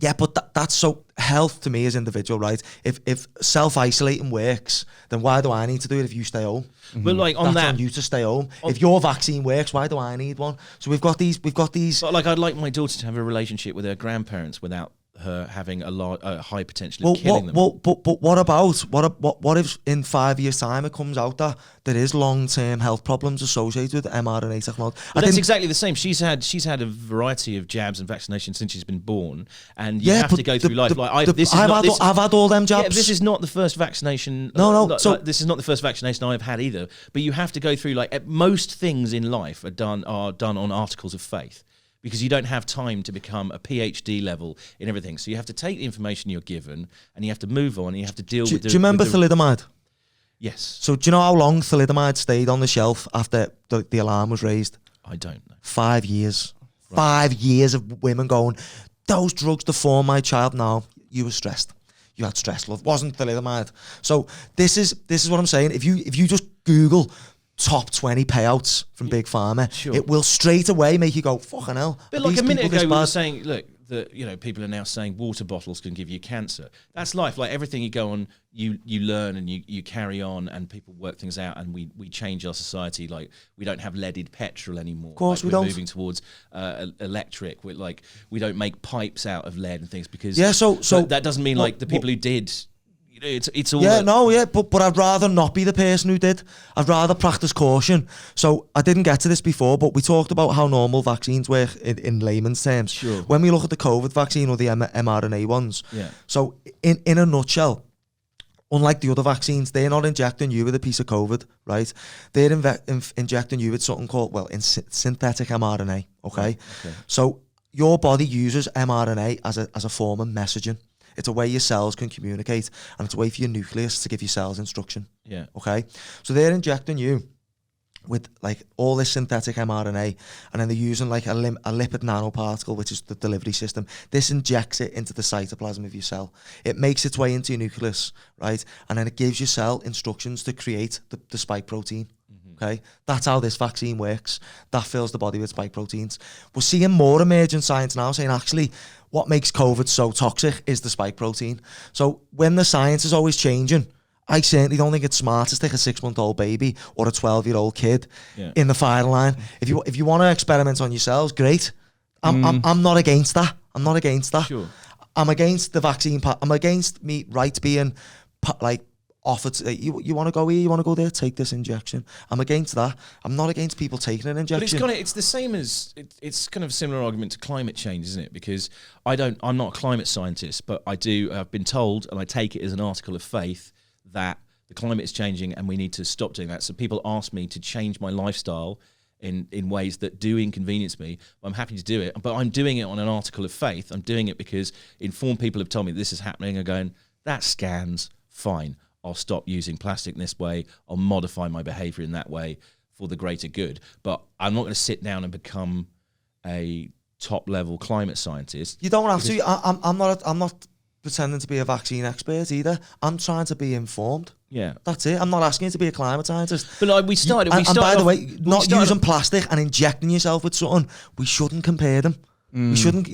Yeah, but that's so health to me is individual, right? If self-isolating works, then why do I need to do it if you stay home? But like on That's on you to stay home. If your vaccine works, why do I need one? So we've got these. But like, I'd like my daughter to have a relationship with her grandparents without her having a high potential of killing them. But what if in 5 years' time it comes out that there is long-term health problems associated with mRNA technology? That's exactly the same. She's had a variety of jabs and vaccinations since she's been born, and you have to go through life. I've had all them jabs. Yeah, this is not the first vaccination. No. So this is not the first vaccination I've had either. But you have to go through most things in life are done on articles of faith. Because you don't have time to become a PhD level in everything. So you have to take the information you're given and you have to move on and you have to deal with Do you remember thalidomide? Yes. So do you know how long thalidomide stayed on the shelf after the alarm was raised? I don't know. 5 years. Right. 5 years of women going, those drugs deform my child. No, you were stressed. You had stress, love. Wasn't thalidomide. So this is what I'm saying. If you just Google top 20 payouts from Big Pharma, it will straight away make you go, fucking hell. But like a minute ago we were saying, look, people are now saying water bottles can give you cancer. That's life. Like everything you go on, you learn and you carry on, and people work things out, and we change our society. Like we don't have leaded petrol anymore. Of course, we're don't. moving towards electric. We don't make pipes out of lead and things because so that doesn't mean the people who did. It's all but I'd rather not be the person who did. I'd rather practice caution. So I didn't get to this before, but we talked about how normal vaccines work in layman's terms. Sure. When we look at the COVID vaccine or the mRNA ones, yeah. So in a nutshell, unlike the other vaccines, they're not injecting you with a piece of COVID, right? They're injecting you with something called, synthetic mRNA, okay? So your body uses mRNA as a form of messaging. It's a way your cells can communicate, and it's a way for your nucleus to give your cells instruction. Yeah. Okay? So they're injecting you with like all this synthetic mRNA, and then they're using like a lipid nanoparticle, which is the delivery system. This injects it into the cytoplasm of your cell. It makes its way into your nucleus, right? And then it gives your cell instructions to create the spike protein. Okay, that's how this vaccine works. That fills the body with spike proteins. We're seeing more emerging science now saying actually what makes COVID so toxic is the spike protein. So when the science is always changing, I certainly don't think it's smart to stick a 6-month-old baby or a 12-year-old kid in the firing line. If you want to experiment on yourselves, great. I'm not against that. I'm not against that. Sure. I'm against the vaccine. I'm against me rights being like offered. You want to go here, you want to go there, take this injection. I'm against that. I'm not against people taking an injection. But it's the same as it's kind of a similar argument to climate change, isn't it? Because I'm not a climate scientist, but I've been told, and I take it as an article of faith, that the climate is changing and we need to stop doing that. So people ask me to change my lifestyle in ways that do inconvenience me. I'm happy to do it, but I'm doing it on an article of faith. I'm doing it because informed people have told me this is happening. I'm going, that scans, fine. I'll stop using plastic in this way. I'll modify my behavior in that way for the greater good. But I'm not going to sit down and become a top-level climate scientist. You don't have to. I'm not pretending to be a vaccine expert either. I'm trying to be informed. Yeah, that's it. I'm not asking you to be a climate scientist. But we started. And by the way, not using plastic and injecting yourself with something, we shouldn't compare them. We shouldn't,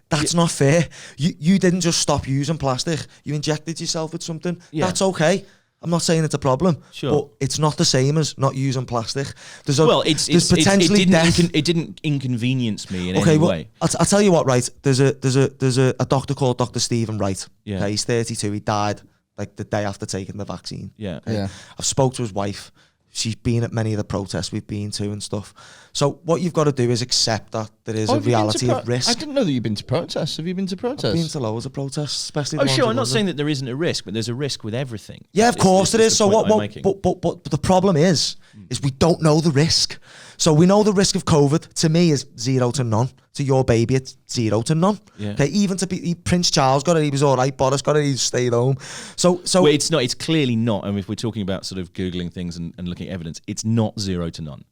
that's not fair. You didn't just stop using plastic. You injected yourself with something. Yeah. That's okay. I'm not saying it's a problem. Sure. But it's not the same as not using plastic. It didn't inconvenience me in any way. I'll tell you what, right? There's a doctor called Dr. Stephen Wright. Yeah. Okay, he's 32. He died like the day after taking the vaccine. Yeah. Okay? Yeah. I've spoke to his wife. She's been at many of the protests we've been to and stuff. So what you've got to do is accept that there is a reality of risk. I didn't know that you've been to protests. Have you been to protests? I've been to loads of protests, especially. Oh, sure. I'm not saying that there isn't a risk, but there's a risk with everything. Yeah, of course there is. So what? But the problem is we don't know the risk. So we know the risk of COVID to me is 0 to none. To your baby, it's 0 to none. Yeah. Okay, even to Prince Charles got it, he was all right. Boris got it, he stayed home. So well, it's not. It's clearly not. I mean, if we're talking about sort of googling things and looking at evidence, it's not 0 to none.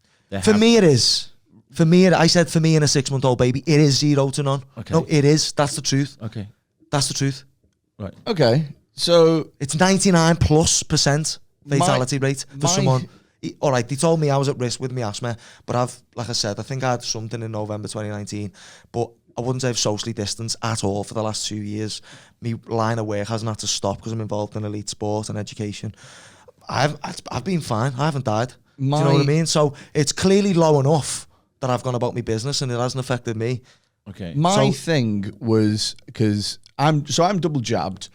For me, it is. For me, I said for me and a 6-month-old baby, it is 0 to none. Okay. No, it is. That's the truth. Okay. That's the truth. Right. Okay. So it's 99+% fatality rate for someone. All right, they told me I was at risk with my asthma, but like I said, I think I had something in November 2019, but I wouldn't say I've socially distanced at all for the last 2 years. My line of work hasn't had to stop because I'm involved in elite sport and education. I've been fine. I haven't died. Do you know what I mean? So it's clearly low enough that I've gone about my business and it hasn't affected me. Okay. My thing was, because I'm double jabbed.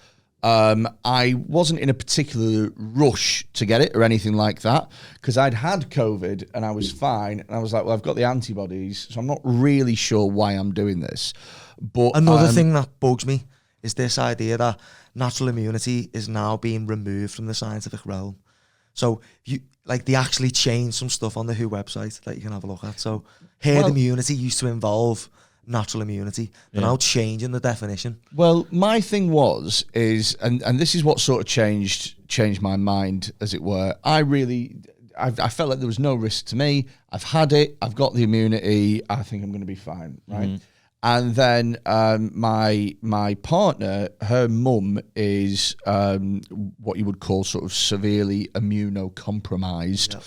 I wasn't in a particular rush to get it or anything like that because I'd had COVID and I was fine. And I was like, well, I've got the antibodies, so I'm not really sure why I'm doing this. But another thing that bugs me is this idea that natural immunity is now being removed from the scientific realm. So they actually changed some stuff on the WHO website that you can have a look at. So herd immunity used to involve natural immunity. They're now changing the definition. Well, my thing is, and this is what sort of changed my mind, as it were. I felt like there was no risk to me. I've had it. I've got the immunity. I think I'm going to be fine, right? Mm-hmm. And then my partner, her mum is what you would call sort of severely immunocompromised. Yep.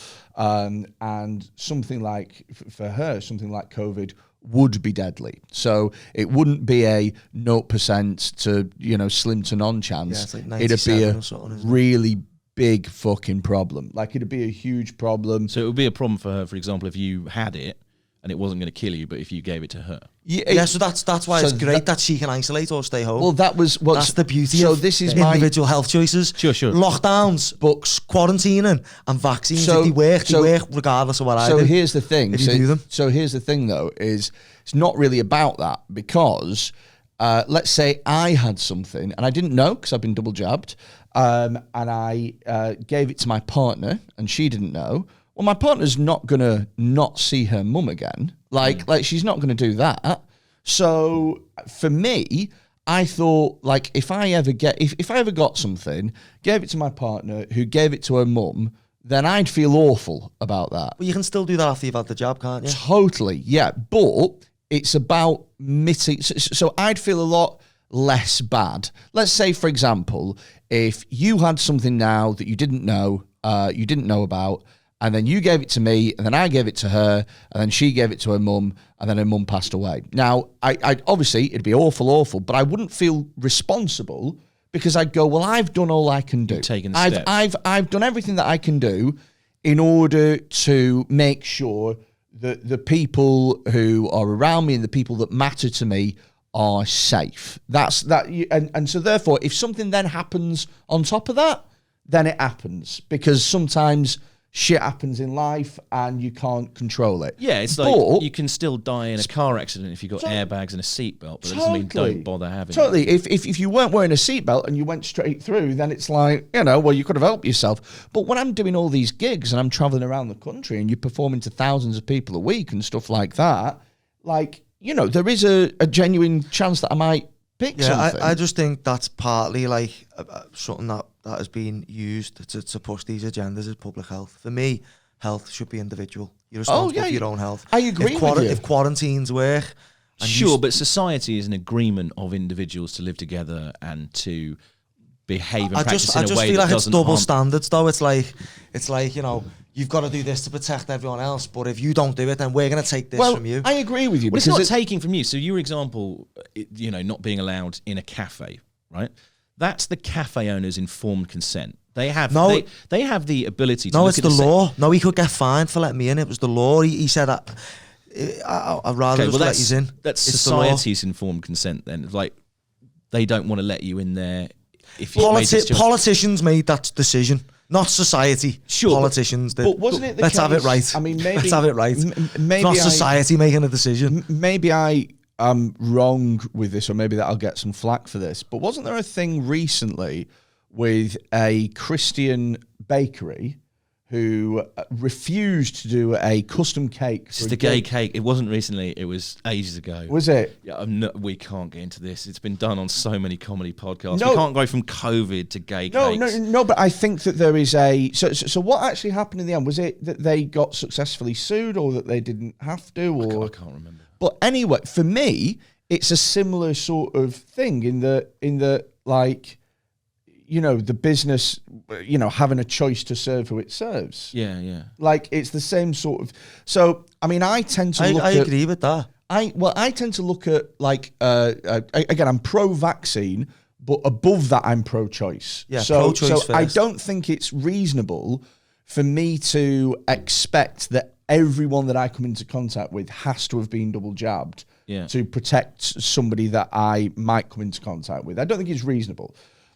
And something like, for her, something like COVID would be deadly. So it wouldn't be a 0% to, slim to none chance. Yeah, like it'd be a really big fucking problem. Like, it'd be a huge problem. So it would be a problem for her, for example, if you had it and it wasn't going to kill you, but if you gave it to her. Yeah, so that's why it's great that she can isolate or stay home. Well, that's the beauty of this is my individual health choices. Sure. Lockdowns, books, quarantining, and vaccines. They work regardless of what I do. So here's the thing. If you do them. So here's the thing, though, is it's not really about that because let's say I had something and I didn't know because I've been double jabbed. and I gave it to my partner, and she didn't know. Well, my partner's not gonna not see her mum again. Like she's not gonna do that. So for me, I thought, like, if I ever got something, gave it to my partner, who gave it to her mum, then I'd feel awful about that. But you can still do that after you've had the jab, can't you? Totally, yeah. But it's about mitigating. So I'd feel a lot less bad. Let's say, for example, if you had something now that you didn't know about, and then you gave it to me, and then I gave it to her, and then she gave it to her mum, and then her mum passed away. Now, I obviously, it'd be awful, but I wouldn't feel responsible, because I'd go, well, I've done all I can do. I've done everything that I can do in order to make sure that the people who are around me and the people that matter to me are safe. And so therefore, if something then happens on top of that, then it happens, because sometimes shit happens in life and you can't control it. Yeah, it's like you can still die in a car accident if you've got airbags and a seatbelt, but that doesn't mean don't bother having it. Totally. If you weren't wearing a seatbelt and you went straight through, then it's like, well, you could have helped yourself. But when I'm doing all these gigs and I'm traveling around the country and you're performing to thousands of people a week and stuff like that, like, there is a genuine chance that I might pick something. I just think that's partly like something that has been used to push these agendas as public health. For me, health should be individual. You're responsible for your own health. I agree with you. If quarantines work... Sure, but society is an agreement of individuals to live together and to behave and practice in a way that doesn't I just feel like it's double standards, though. It's like, you've got to do this to protect everyone else, but if you don't do it, then we're going to take this from you. I agree with you. Well, it's not taking from you. So your example, not being allowed in a cafe, right? That's the cafe owner's informed consent. They have they have the ability to it's the law. No, he could get fined for letting me in. It was the law. He said that I'd rather just let you in. That's society's informed consent then. Like, they don't want to let you in there if politicians made that decision. Not society. Sure, politicians did. But wasn't it the Let's case, have it right. I mean, maybe let's have it right. Maybe it's not society making a decision. Maybe I am wrong with this, or maybe that I'll get some flack for this. But wasn't there a thing recently with a Christian bakery who refused to do a custom cake? It's the gay cake. It wasn't recently. It was ages ago. Was it? Yeah, we can't get into this. It's been done on so many comedy podcasts. We can't go from COVID to gay cakes. No, but I think that there is a... So what actually happened in the end? Was it that they got successfully sued, or that they didn't have to? Or I can't remember. But anyway, for me, it's a similar sort of thing in the like... the business, having a choice to serve who it serves. Yeah. Like, it's the same sort of... So, I mean, I tend to look at... I agree with that. I tend to look at, like, again, I'm pro-vaccine, but above that, I'm pro-choice. Yeah, pro-choice first. I don't think it's reasonable for me to expect that everyone that I come into contact with has to have been double jabbed to protect somebody that I might come into contact with. I don't think it's reasonable.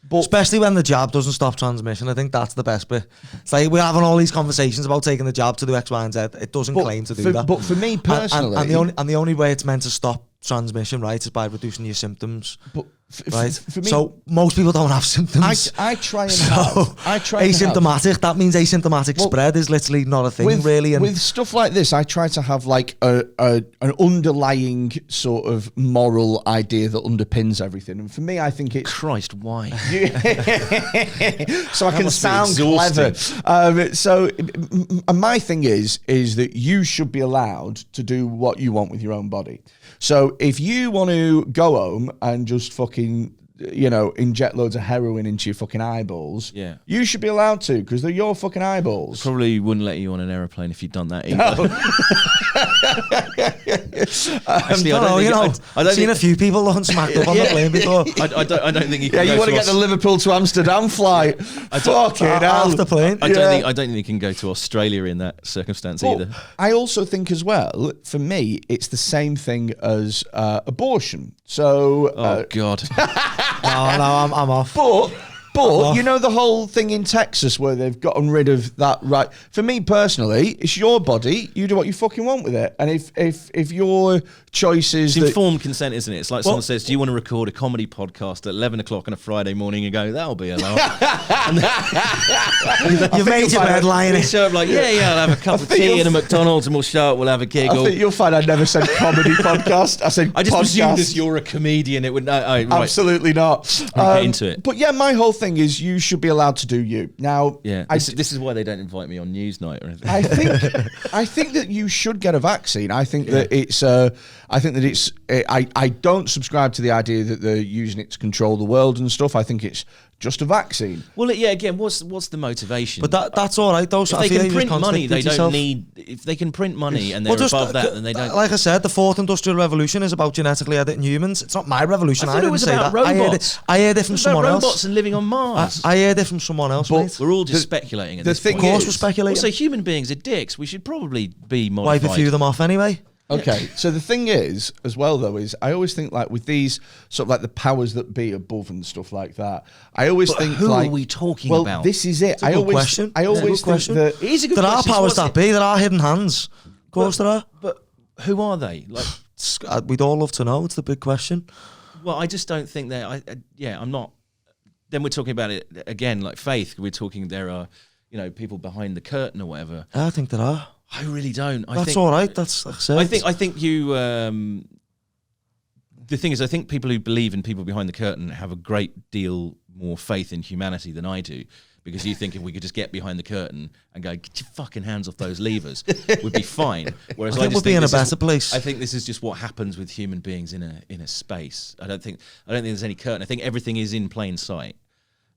But especially when the jab doesn't stop transmission. I think that's the best bit. It's like we're having all these conversations about taking the jab to do X, Y, and Z. It doesn't claim to do that. But for me personally... And the only way it's meant to stop transmission, right, is by reducing your symptoms. But right? For me, so most people don't have symptoms. I try and asymptomatic. That means asymptomatic spread is literally not a thing, really. And with stuff like this, I try to have like an underlying sort of moral idea that underpins everything. And for me, I think it's... Christ, why? So I can sound clever. And my thing is that you should be allowed to do what you want with your own body. So if you want to go home and just fucking, inject loads of heroin into your fucking eyeballs, you should be allowed to, because they're your fucking eyeballs. Probably wouldn't let you on an aeroplane if you'd done that either. Actually, I've seen a few people looking smacked up on the plane before. I don't think you can. Yeah, you want to get the Liverpool to Amsterdam flight? Fucking hell. Off the plane. I don't think you can go to Australia in that circumstance either. I also think as well, for me, it's the same thing as abortion. So, God. No, I'm off. But you know the whole thing in Texas where they've gotten rid of that right. For me personally, it's your body. You do what you fucking want with it. And if your choice is it's informed consent, isn't it? It's like someone says, "Do you want to record a comedy podcast at 11 o'clock on a Friday morning?" And go, "That'll be a laugh." You made your bed lying in. So I'm like, yeah, I'll have a cup of tea in a McDonald's and we'll show up. We'll have a giggle. I think you'll find I never said comedy podcast. I said I just podcast. presumed as you're a comedian, it would. Right. Absolutely not. Get into it. But yeah, my whole thing is you should be allowed to do you. Now, yeah, this is why they don't invite me on Newsnight or anything. I think that you should get a vaccine. I think that it's. I don't subscribe to the idea that they're using it to control the world and stuff. I think it's just a vaccine. Well, yeah. Again, what's the motivation? But that's all right. Those if they can print money, they don't need. If they can print money and they're above that, then they don't. Like I said, the fourth industrial revolution is about genetically editing humans. It's not my revolution. I thought it was about robots. I heard it from someone else. Robots and living on Mars. I heard it from someone else. Mate. We're all just speculating. At this point. Of course, we're speculating. Also, human beings are dicks. We should probably be modified. Wipe a few of them off anyway. Okay, so the thing is, as well though, is I always think like with these sort of like the powers that be above and stuff like that. I always think who like, are we talking well, about? This is it. It's a good question. I always think that it is a good there question. Are powers that be. There are hidden hands. Of course there are. But who are they? Like, we'd all love to know. It's the big question. Well, I just don't think that. I'm not. Then we're talking about it again, like faith. We're talking there are, people behind the curtain or whatever. I think there are. I really don't. That's all right. That's like I said. I think you. The thing is, I think people who believe in people behind the curtain have a great deal more faith in humanity than I do, because you think if we could just get behind the curtain and go, get your fucking hands off those levers, we'd be fine. Whereas I think we'll be in a better place. I think this is just what happens with human beings in a space. I don't think there's any curtain. I think everything is in plain sight.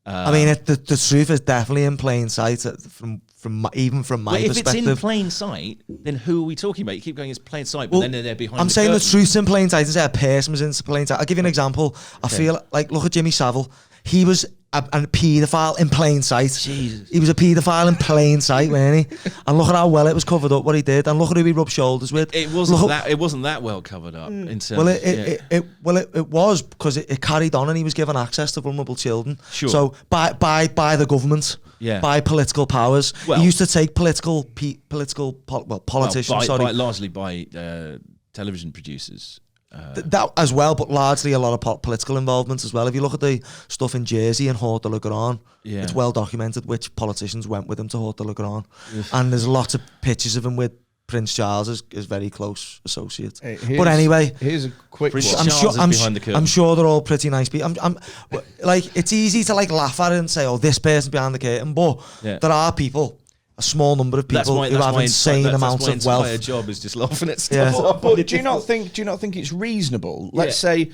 I mean, the truth is definitely in plain sight from my perspective. If it's in plain sight, then who are we talking about? You keep going, it's plain sight, but then they're behind I'm the saying curtain. the truth's in plain sight. Instead, a person was in plain sight. I'll give you an example. I feel like, look at Jimmy Savile. He was a paedophile in plain sight. Jesus. He was a paedophile in plain sight, wasn't he? And look at how well it was covered up, what he did. And look at who he rubbed shoulders with. It wasn't that well covered up. In terms it was, because it carried on, and he was given access to vulnerable children. Sure. So by the government, by political powers, he used to take politicians. Largely by television producers. That as well, but largely a lot of political involvement as well. If you look at the stuff in Jersey and Hort de le Grand, it's well documented which politicians went with him to Hort de le Grand. And there's lots of pictures of him with Prince Charles as very close associate. But anyway, here's a quick one. I'm sure they're all pretty nice people. I'm like, it's easy to like laugh at it and say, oh, this person's behind the curtain, but there are people, a small number of people who have insane amounts of wealth. That's my job, is just laughing at stuff. Yeah. But do you not think it's reasonable? Let's say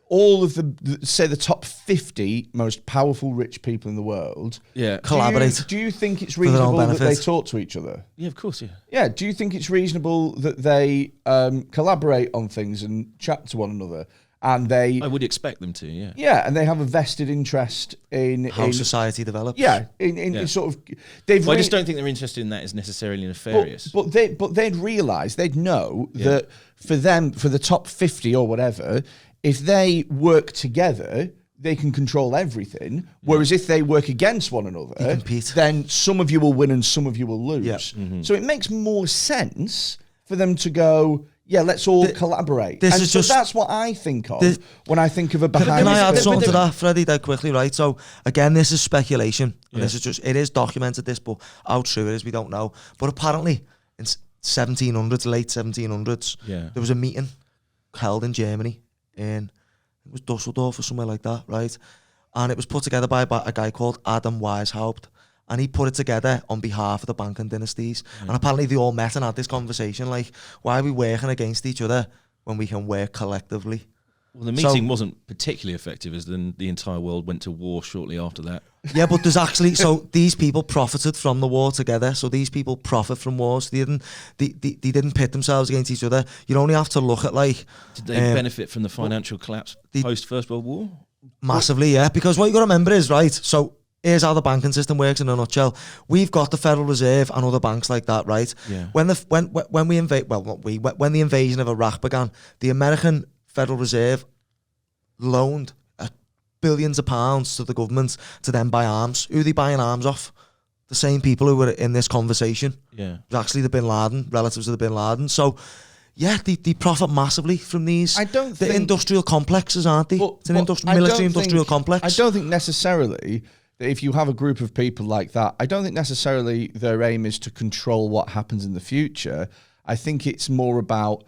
all of the top 50 most powerful rich people in the world collaborate. Do you think it's reasonable that they talk to each other? Yeah, of course, Yeah, do you think it's reasonable that they collaborate on things and chat to one another? And I would expect them to, yeah. Yeah, and they have a vested interest in how society develops. Yeah, in sort of. I just don't think they're interested in that as necessarily nefarious. But they'd realise, they'd know that for them, for the top 50 or whatever, if they work together, they can control everything. Whereas if they work against one another, then some of you will win and some of you will lose. Yeah. Mm-hmm. So it makes more sense for them to go, let's all collaborate. That's what I think of when I think of a behind. Can I add something to that, Freddie, that quickly, right? So again, this is speculation. And this is it is documented, but how true it is, we don't know. But apparently in 1700s, late 1700s, there was a meeting held in Germany, it was Dusseldorf or somewhere like that, right? And it was put together by a guy called Adam Weishaupt. And he put it together on behalf of the banking dynasties. And apparently they all met and had this conversation, like, why are we working against each other when we can work collectively? Well, the meeting wasn't particularly effective, as then the entire world went to war shortly after that. Yeah, but there's actually, so these people profited from the war together. So these people profit from wars. They didn't pit themselves against each other. You only have to look at, like... Did they benefit from the financial collapse post-First World War? Massively, yeah. Because what you got to remember is, right, so... Here's how the banking system works in a nutshell. We've got the Federal Reserve and other banks like that, right? Yeah. When the invasion of Iraq began, the American Federal Reserve loaned billions of pounds to the government to then buy arms. Who are they buying arms off? The same people who were in this conversation. Yeah. Actually, the Bin Laden, relatives of the Bin Laden. So, yeah, they profit massively from these. I don't the think... industrial complexes, aren't they? It's an military industrial complex. I don't think necessarily that if you have a group of people like that, I don't think necessarily their aim is to control what happens in the future. I think it's more about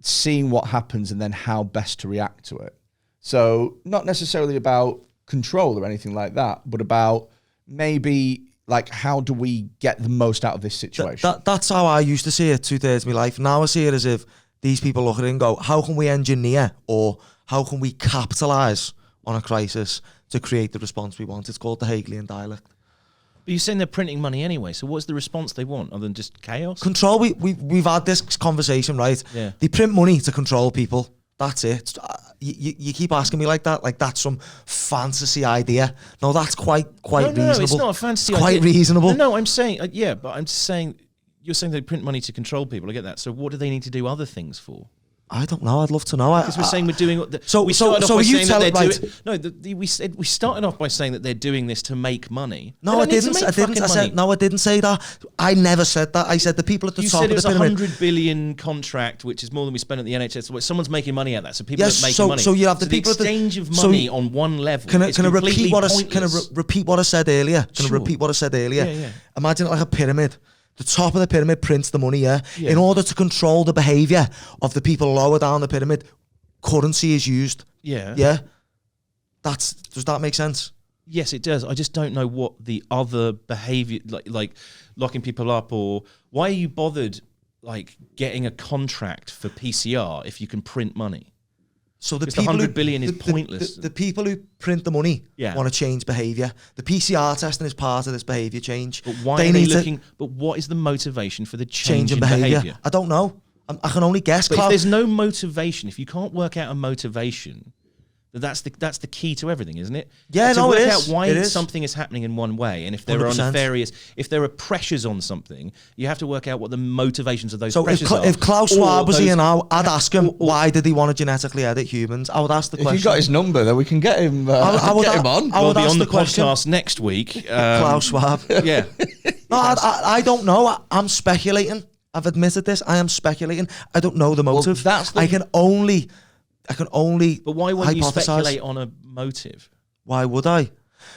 seeing what happens and then how best to react to it. So not necessarily about control or anything like that, but about maybe like how do we get the most out of this situation? That's how I used to see it 2/3 of my life. Now I see it as if these people look at it and go, how can we engineer or how can we capitalise on a crisis to create the response we want? It's called the Hegelian dialect. But you're saying they're printing money anyway, so what's the response they want other than just chaos? Control. We've had this conversation, right? Yeah. They print money to control people. That's it. You keep asking me like that, like that's some fantasy idea. No, that's quite reasonable. No, it's not a fantasy idea. Quite reasonable. No, I'm saying, yeah, but I'm saying, you're saying they print money to control people. I get that. So what do they need to do other things for? I don't know. I'd love to know. Because we're saying we're doing. We started off by saying that they're doing this to make money. No, I didn't. I didn't say that. I never said that. I said the people at the top of the pyramid. You said it's a $100 billion contract, which is more than we spend at the NHS. Someone's making money out of that. So people are making money. So you have the people the exchange of money on one level. Can I repeat what I said earlier? Can I repeat what I said earlier? Yeah. Imagine it like a pyramid. The top of the pyramid prints the money, yeah? In order to control the behaviour of the people lower down the pyramid, currency is used. Yeah. Yeah? Does that make sense? Yes, it does. I just don't know what the other behaviour, like locking people up, or why are you bothered, like, getting a contract for PCR if you can print money? So the people, 100 billion is pointless. The people who print the money want to change behaviour. The PCR testing is part of this behaviour change. But why are they looking? But what is the motivation for the change in behaviour? I don't know. I can only guess. But if there's no motivation, if you can't work out a motivation, that's the key to everything, isn't it? Yeah, to no, work it out is. why something is happening in one way, and if there 100%. if there are pressures on something, you have to work out what the motivations of those so pressures are. If Klaus Schwab was here now, I'd ask him why did he want to genetically edit humans. I would ask the question. If you got his number, then we can get him. I would get him on. We'll be on the podcast next week. Klaus Schwab. Yeah. No, I don't know. I'm speculating. I've admitted this. I am speculating. I don't know the motive. Well, I can only. But why won't you speculate on a motive? Why would I?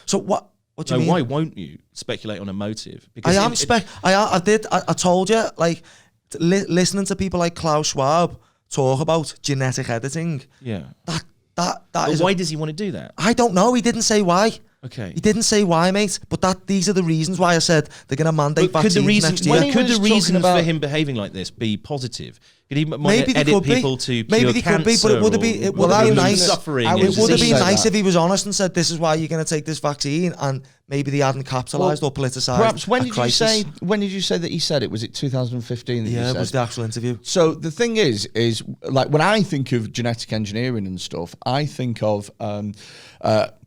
So what do you mean? Why won't you speculate on a motive? Because I told you, like, listening to people like Klaus Schwab talk about genetic editing. Yeah. That but why does he want to do that? I don't know. He didn't say why. Okay. He didn't say why, mate. But these are the reasons why I said they're going to mandate vaccines next year. Could the reason for him behaving like this be positive? Could he edit people to cure cancer? But it would have been nice. Suffering. It would have been nice if he was honest and said, "This is why you're going to take this vaccine," and maybe they hadn't capitalised or politicised. Perhaps when did you say that he said it? Was it 2015? Yeah, it was the actual interview. So the thing is like when I think of genetic engineering and stuff, I think of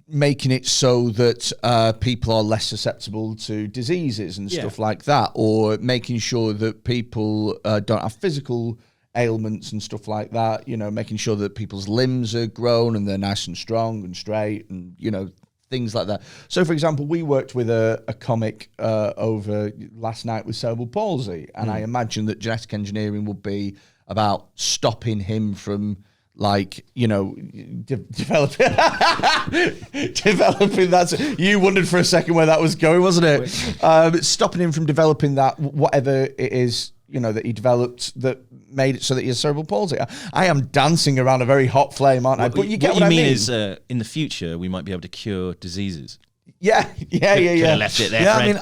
making it so that people are less susceptible to diseases and stuff like that, or making sure that people don't have physical ailments and stuff like that, you know, making sure that people's limbs are grown and they're nice and strong and straight and, you know, things like that. So, for example, we worked with a comic over last night with cerebral palsy, and I imagine that genetic engineering would be about stopping him from, like, you know, developing that. You wondered for a second where that was going, wasn't it? Stopping him from developing that, whatever it is, you know, that he developed that made it so that he has cerebral palsy. I am dancing around a very hot flame, aren't I? But you get what I mean. Is in the future we might be able to cure diseases. Yeah. Could have left it there. Yeah, I mean,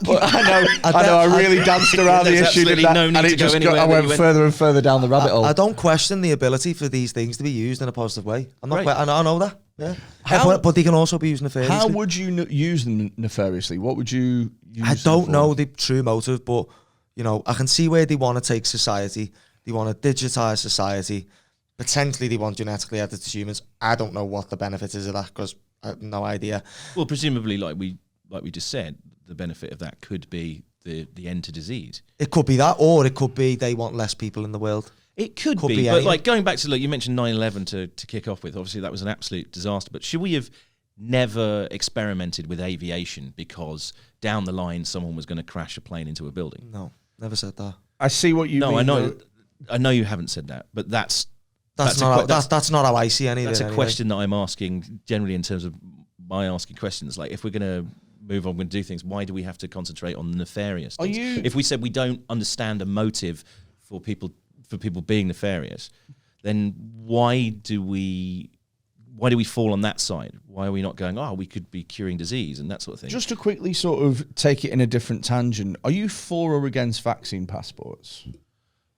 I really danced around the issue, and it just I went further and further down the rabbit hole. I don't question the ability for these things to be used in a positive way. I know that. Yeah. But they can also be used nefariously. How would you use them nefariously? What would you use? I don't know the true motive, but you know, I can see where they want to take society. They want to digitize society. Potentially, they want genetically edited humans. I don't know what the benefit is of that because I have no idea. Well, presumably, like we just said, the benefit of that could be the end to disease. It could be that, or it could be they want less people in the world. It could be, but like going back to, like, you mentioned 9/11 to kick off with. Obviously, that was an absolute disaster. But should we have never experimented with aviation because down the line someone was going to crash a plane into a building. No, never said that. I see what you mean. No, I know you haven't said that, but that's not how I see any of it. That's a anyway. question that I'm asking generally in terms of my asking questions. Like, if we're going to move on and do things, why do we have to concentrate on the nefarious things? If we said we don't understand a motive for people being nefarious, then why do we fall on that side? Why are we not going, we could be curing disease and that sort of thing? Just to quickly sort of take it in a different tangent, are you for or against vaccine passports?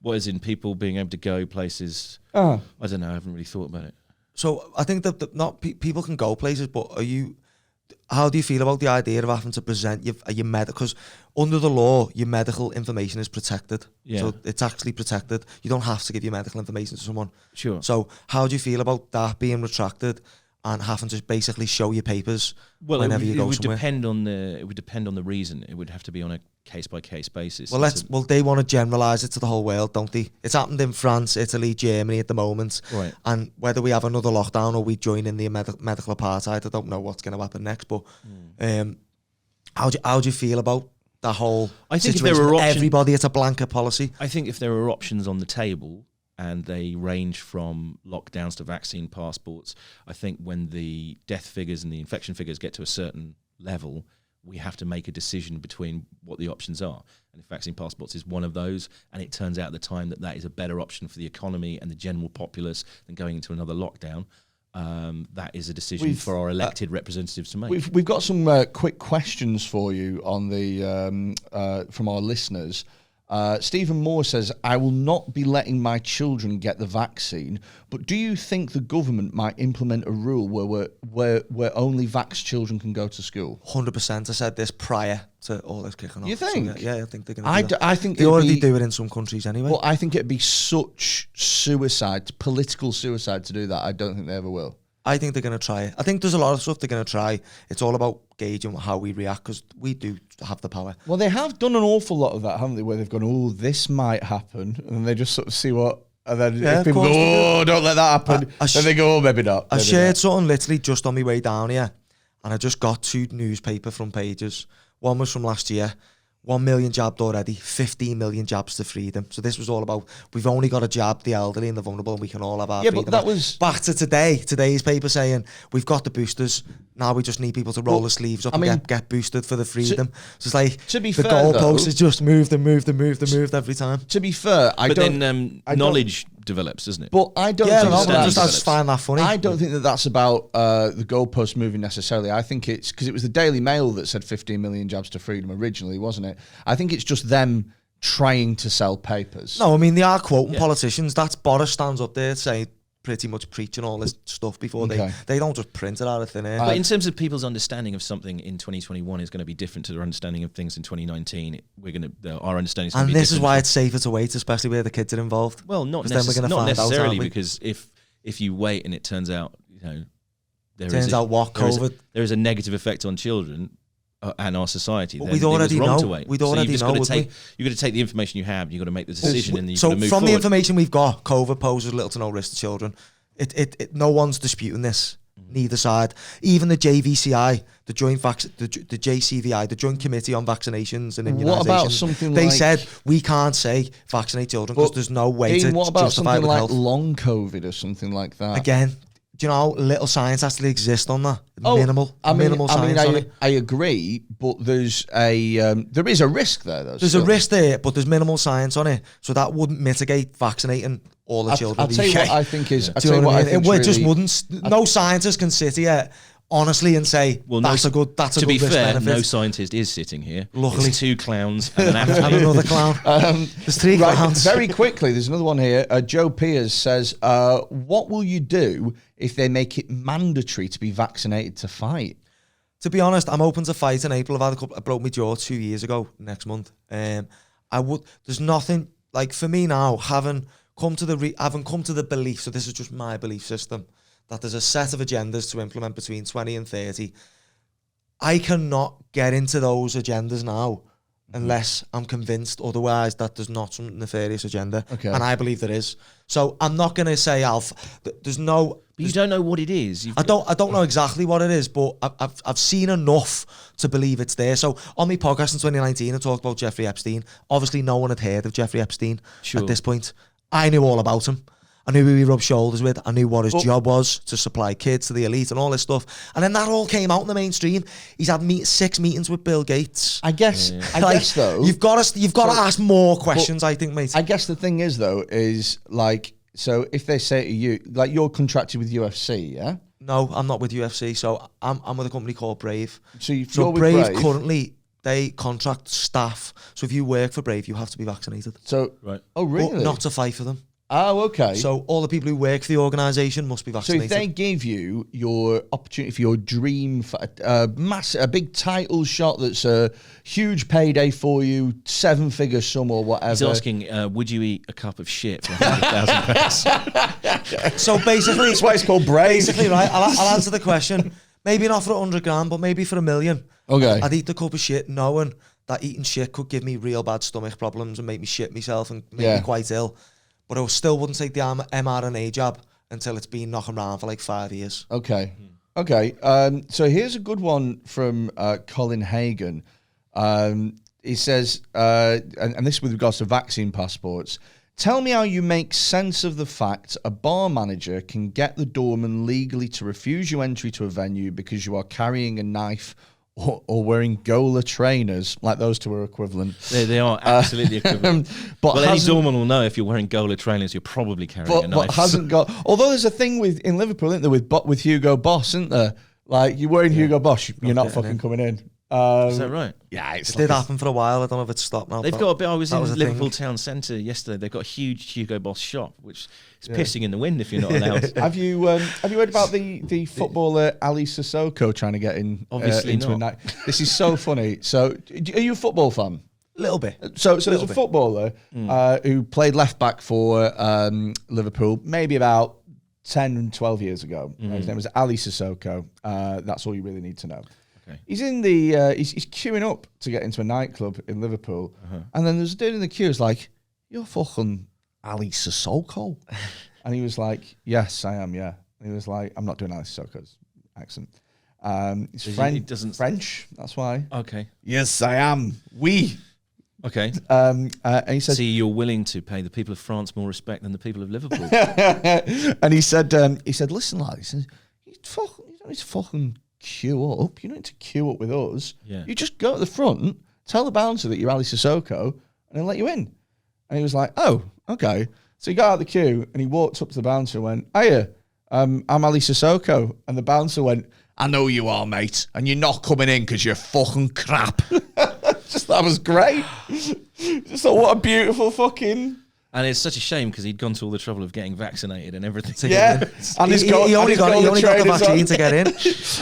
What is in people being able to go places? Oh. I don't know. I haven't really thought about it. So I think that people can go places, but how do you feel about the idea of having to present your medical? Because under the law, your medical information is protected. Yeah. So it's actually protected. You don't have to give your medical information to someone. Sure. So how do you feel about that being retracted and having to basically show your papers whenever you go somewhere? It would depend on the reason. It would have to be on a case-by-case basis. Well, they want to generalise it to the whole world, don't they? It's happened in France, Italy, Germany at the moment. Right. And whether we have another lockdown or we join in the medical apartheid, I don't know what's going to happen next. But how do you feel about that whole situation? If there were everybody, it's a blanket policy. I think if there were options on the table and they range from lockdowns to vaccine passports, I think when the death figures and the infection figures get to a certain level, we have to make a decision between what the options are. And if vaccine passports is one of those, and it turns out at the time that is a better option for the economy and the general populace than going into another lockdown, that is a decision for our elected representatives to make. We've got some quick questions for you on the from our listeners. Stephen Moore says, I will not be letting my children get the vaccine, but do you think the government might implement a rule where only vaxxed children can go to school? 100%. I said this prior to all this kicking off. You think? So, yeah, I think they're going to do that. I think they already do it in some countries anyway. Well, I think it'd be such political suicide to do that. I don't think they ever will. I think they're going to try it. I think there's a lot of stuff they're going to try. It's all about gauging how we react because we do have the power. Well, they have done an awful lot of that, haven't they? Where they've gone, this might happen. And they just sort of see what... And then if people go, don't let that happen. Then they go, maybe not. I shared something literally just on my way down here. And I just got 2 newspaper front pages. One was from last year. 1 million jabbed already, 15 million jabs to freedom. So this was all about, we've only got to jab the elderly and the vulnerable and we can all have our freedom. But that was... Back to today's paper saying, we've got the boosters, now we just need people to roll the sleeves up and get boosted for the freedom. So it's like, to be the fair, goalpost is just moved every time. To be fair, knowledge develops, doesn't it? But I don't think I just find that funny. I don't think that's about the goalpost moving necessarily. I think it's because it was the Daily Mail that said 15 million jabs to freedom originally, wasn't it? I think it's just them trying to sell papers. No, I mean, they are quoting politicians. That's Boris stands up there saying pretty much preaching all this stuff before they don't just print it out of thin air. But in terms of people's understanding of something in 2021 is going to be different to their understanding of things in 2019. Our understanding is going to be different. And this is why it's safer to wait, especially where the kids are involved. Well, not necessarily, because if you wait and it turns out, there is a negative effect on children and our society. But we'd already know. You've got to take the information you have. You've got to make the decision, and you've got to move from forward. The information we've got, COVID poses little to no risk to children. No one's disputing this. Neither side. Even the JVCI, the JCVI, the Joint Committee on Vaccinations and Immunisations. What about something they said we can't say vaccinate children because there's no way to what about justify something like health. Long COVID or something like that? Again, do you know little science has to exist on that? Minimal science on it. I agree, but there is a risk there, though. There's a risk there, but there's minimal science on it, so that wouldn't mitigate vaccinating all the children. I'll tell you what I think is. It just wouldn't. No scientist can sit here honestly and say that's a good risk benefit. No scientist is sitting here. Luckily, there's 2 clowns and an athlete. And another clown. There's 3 clowns. Very quickly, there's another one here. Joe Piers says, "What will you do if they make it mandatory to be vaccinated to fight?" To be honest, I'm open to fight in April. I broke my jaw 2 years ago. Next month, there's nothing like for me now. Having come to the belief. So this is just my belief system. That there's a set of agendas to implement between 20 and 30. I cannot get into those agendas now unless I'm convinced otherwise that there's not some nefarious agenda. Okay. And I believe there is. So I'm not going to say there's no... But you don't know what it is. I don't know exactly what it is, but I've seen enough to believe it's there. So on my podcast in 2019, I talked about Jeffrey Epstein. Obviously, no one had heard of Jeffrey Epstein at this point. I knew all about him. I knew who he rubbed shoulders with. I knew what his job was, to supply kids to the elite and all this stuff. And then that all came out in the mainstream. He's had 6 meetings with Bill Gates. I guess though, you've got to ask more questions. I think, mate. I guess the thing is though, is like, so if they say to you, like, you're contracted with UFC, yeah? No, I'm not with UFC. So I'm with a company called Brave. So you're with Brave currently, they contract staff. So if you work for Brave, you have to be vaccinated. So right. Oh, really? But not to fight for them. Oh, okay. So all the people who work for the organisation must be vaccinated. So if they gave you your opportunity for your dream, a big title shot that's a huge payday for you, 7-figure sum or whatever. He's asking, would you eat a cup of shit for £100,000? So basically, that's why it's called Brave. Basically, right, I'll answer the question. Maybe not for 100 grand, but maybe for $1 million. Okay. I'd eat the cup of shit knowing that eating shit could give me real bad stomach problems and make me shit myself and make me quite ill. But I still wouldn't take the mRNA jab until it's been knocking around for like 5 years. Okay. Okay. So here's a good one from Colin Hagan. He says, and this is with regards to vaccine passports, tell me how you make sense of the fact a bar manager can get the doorman legally to refuse you entry to a venue because you are carrying a knife or wearing Gola trainers, like those two are equivalent. They are absolutely equivalent. But any doorman will know if you're wearing Gola trainers, you're probably carrying a knife. But hasn't got. Although there's a thing in Liverpool, isn't there, with Hugo Boss, isn't there? Like, you're wearing Hugo Boss, you're not fucking coming in. Is that right? Yeah, it did happen for a while. I don't know if it's stopped now. They've got a bit. I was in Liverpool town centre yesterday. They've got a huge Hugo Boss shop, which is pissing in the wind if you're not allowed. Have you heard about the footballer Ali Sissoko trying to get in? Obviously into not. A night? This is so funny. So, are you a football fan? A little bit. So there's a footballer who played left back for Liverpool, maybe about 10 and 12 years ago. His name was Ali Sissoko. That's all you really need to know. Okay. He's in the he's queuing up to get into a nightclub in Liverpool, and then there's a dude in the queue who's like, "You're fucking Ali Sissoko," and he was like, "Yes, I am. Yeah." And he was like, "I'm not doing Ali Sissoko's accent. He's French. That's why." Okay. Yes, I am. Oui. Okay. And he said, "See, you're willing to pay the people of France more respect than the people of Liverpool." And he said, "Listen, lad, he says, you don't need to fucking queue up. You don't need to queue up with us. Yeah. You just go to the front, tell the bouncer that you're Ali Sissoko, and they'll let you in." And he was like, "Oh, okay." So he got out of the queue and he walked up to the bouncer and went, "Hiya, I'm Ali Sissoko." And the bouncer went, "I know you are, mate, and you're not coming in because you're fucking crap." Just, that was great. Just thought, what a beautiful fucking... And it's such a shame because he'd gone to all the trouble of getting vaccinated and everything. Yeah, and he only got the vaccine to get in,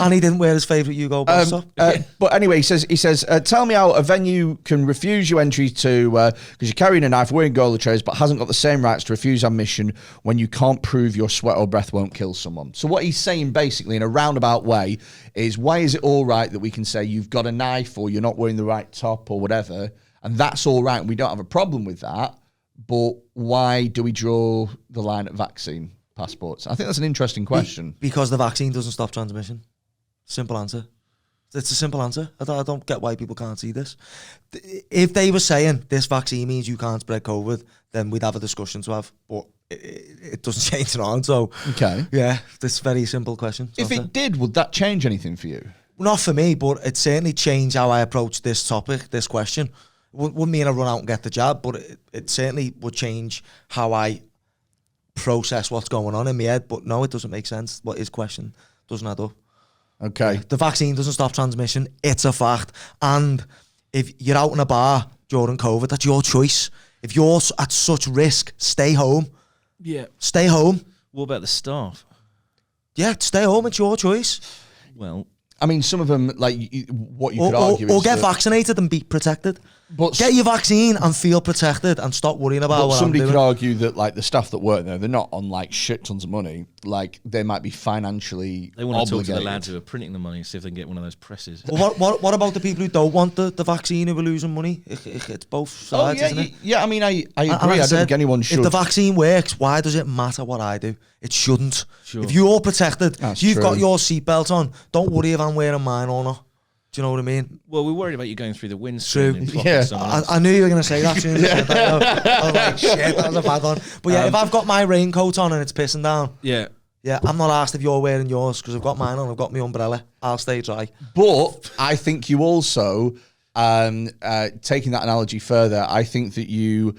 and he didn't wear his favourite Hugo Boss up. But anyway, he says, tell me how a venue can refuse you entry to because you're carrying a knife, wearing Gola trays, but hasn't got the same rights to refuse admission when you can't prove your sweat or breath won't kill someone. So what he's saying basically in a roundabout way is, why is it all right that we can say you've got a knife or you're not wearing the right top or whatever, and that's all right, and we don't have a problem with that. But why do we draw the line at vaccine passports? I think that's an interesting question. Because the vaccine doesn't stop transmission. Simple answer. It's a simple answer. I don't get why people can't see this. If they were saying this vaccine means you can't spread COVID, then we'd have a discussion to have. But it doesn't change it on. So, okay. Yeah, this is a very simple question. If it did, would that change anything for you? Not for me, but it certainly changed how I approach this topic, this question. Wouldn't mean I run out and get the jab, but it certainly would change how I process what's going on in my head. But no, it doesn't make sense. What his question doesn't add up. Okay. The vaccine doesn't stop transmission. It's a fact. And if you're out in a bar during COVID, that's your choice. If you're at such risk, stay home. Yeah. Stay home. What about the staff? Yeah, stay home. It's your choice. Well, I mean, some of them, like, what you could argue is... Or get vaccinated and be protected. But Get your vaccine and feel protected and stop worrying about what somebody I'm could doing. argue that like the staff that work there, they're not on like shit tons of money. Like they might be financially They want to talk obligated. to the lads who are printing the money and see if they can get one of those presses. Well, what about the people who don't want the vaccine who are losing money? It's both sides, isn't it? Yeah. I mean, I agree. And I don't said, think anyone should. If the vaccine works, why does it matter what I do? It shouldn't. Sure. If you're protected, That's if you've got true. your seatbelt on, don't worry if I'm wearing mine or not. Do you know what I mean? Well, we're worried about you going through the windscreen. True. And clocking Yeah. someone else. I knew you were going to say that. Soon as you said that. I was like, shit, that was a bad one. But yeah, if I've got my raincoat on and it's pissing down, Yeah. yeah, I'm not asked if you're wearing yours because I've got mine on. I've got my umbrella. I'll stay dry. But I think you also, taking that analogy further, I think that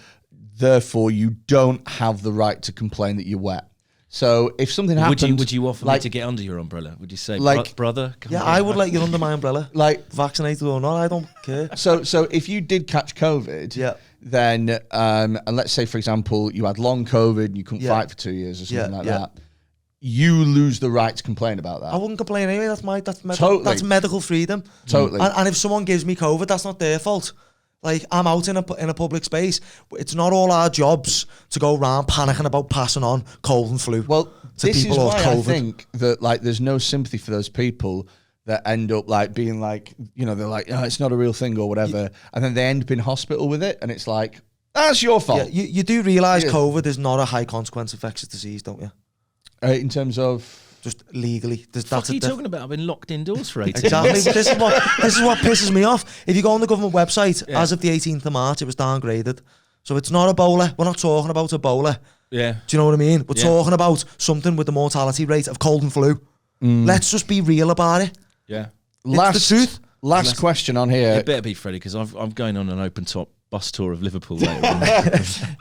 therefore you don't have the right to complain that you're wet. So if something happened, Would you offer like, me to get under your umbrella? Would you say, like- brother? Come Yeah, on, I would let you under my umbrella. like Vaccinated or not, I don't care. so if you did catch COVID, Yeah. then and let's say for example you had long COVID and you couldn't Yeah. fight for 2 years or something Yeah, like yeah. that, you lose the right to complain about that. I wouldn't complain anyway. Totally. That's medical freedom. Totally. And if someone gives me COVID, that's not their fault. Like, I'm out in a public space. It's not all our jobs to go around panicking about passing on cold and flu. Well, to this is people who why have I COVID. think that like there's no sympathy for those people that end up like being like, you know, they're like, oh, it's not a real thing or whatever, and then they end up in hospital with it, and it's like, that's your fault. Yeah, you do realise Yeah. COVID is not a high consequence infectious disease, don't you? In terms of Just legally. What are you talking about? I've been locked indoors for 18 Exactly. months. But this is what pisses me off. If you go on the government website, Yeah. as of the 18th of March, it was downgraded. So it's not Ebola. We're not talking about Ebola. Yeah. Do you know what I mean? We're Yeah. talking about something with the mortality rate of cold and flu. Let's just be real about it. Yeah. It's the truth. last question on here. It better be, Freddie, because I'm going on an open top bus tour of Liverpool later on.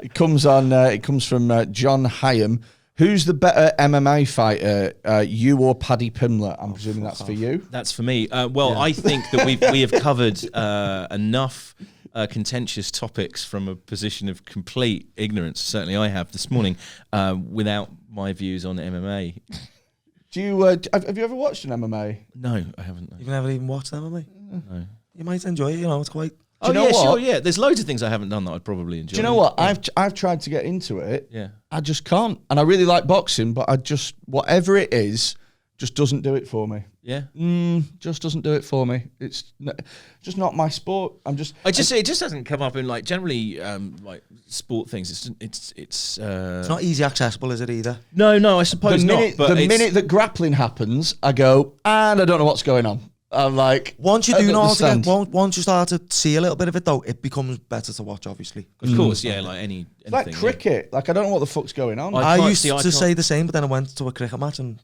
It comes on. It comes from John Hyam. Who's the better MMA fighter, you or Paddy Pimblett? I'm presuming that's for you. That's for me. I think that we have covered enough contentious topics from a position of complete ignorance. Certainly, I have this morning, without my views on MMA. Do you have you ever watched an MMA? No, I haven't. No. You've never even watched them, have you? No. You might enjoy it. You know, it's quite. Do you know yeah, what? sure, yeah. There's loads of things I haven't done that I'd probably enjoy. Do you know what? Yeah. I've tried to get into it. Yeah. I just can't. And I really like boxing, but I just, whatever it is, just doesn't do it for me. Yeah. Just doesn't do it for me. It's just not my sport. It just doesn't come up in like generally like sport things. It's not easy accessible, is it either? No, I suppose the not. minute that grappling happens, I go, and I don't know what's going on. I'm like, Once you I do don't know how to understand. get, once you start to see a little bit of it though, it becomes better to watch, obviously. of course, yeah, like It's like anything, cricket. Like, I don't know what the fuck's going on. I I can't used see- I to can't- say the same, but then I went to a cricket match and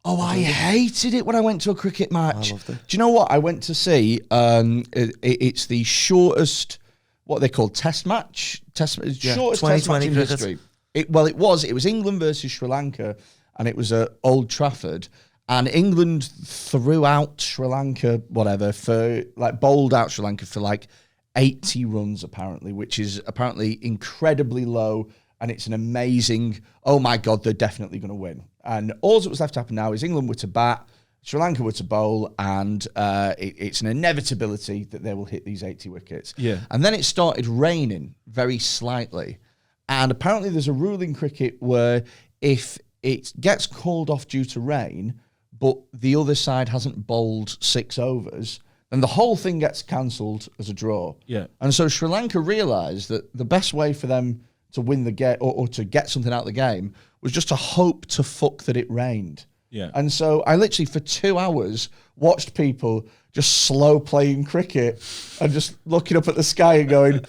I hated it when I went to a cricket match. I loved it. Do you know what I went to see? It's the shortest, what they call test match. Shortest test match 2020 in cricket. history. It was England versus Sri Lanka, and it was at Old Trafford. And England threw out Sri Lanka, bowled out Sri Lanka for like 80 runs apparently, which is apparently incredibly low. And it's an amazing, oh my God, they're definitely going to win. And all that was left to happen now is England were to bat, Sri Lanka were to bowl, and it's an inevitability that they will hit these 80 wickets. Yeah. And then it started raining very slightly. And apparently there's a rule in cricket where if it gets called off due to rain, but the other side hasn't bowled 6 overs, then the whole thing gets cancelled as a draw. Yeah. And so Sri Lanka realised that the best way for them to win the game or to get something out of the game was just to hope to fuck that it rained. Yeah. And so I literally for 2 hours watched people just slow playing cricket and just looking up at the sky and going,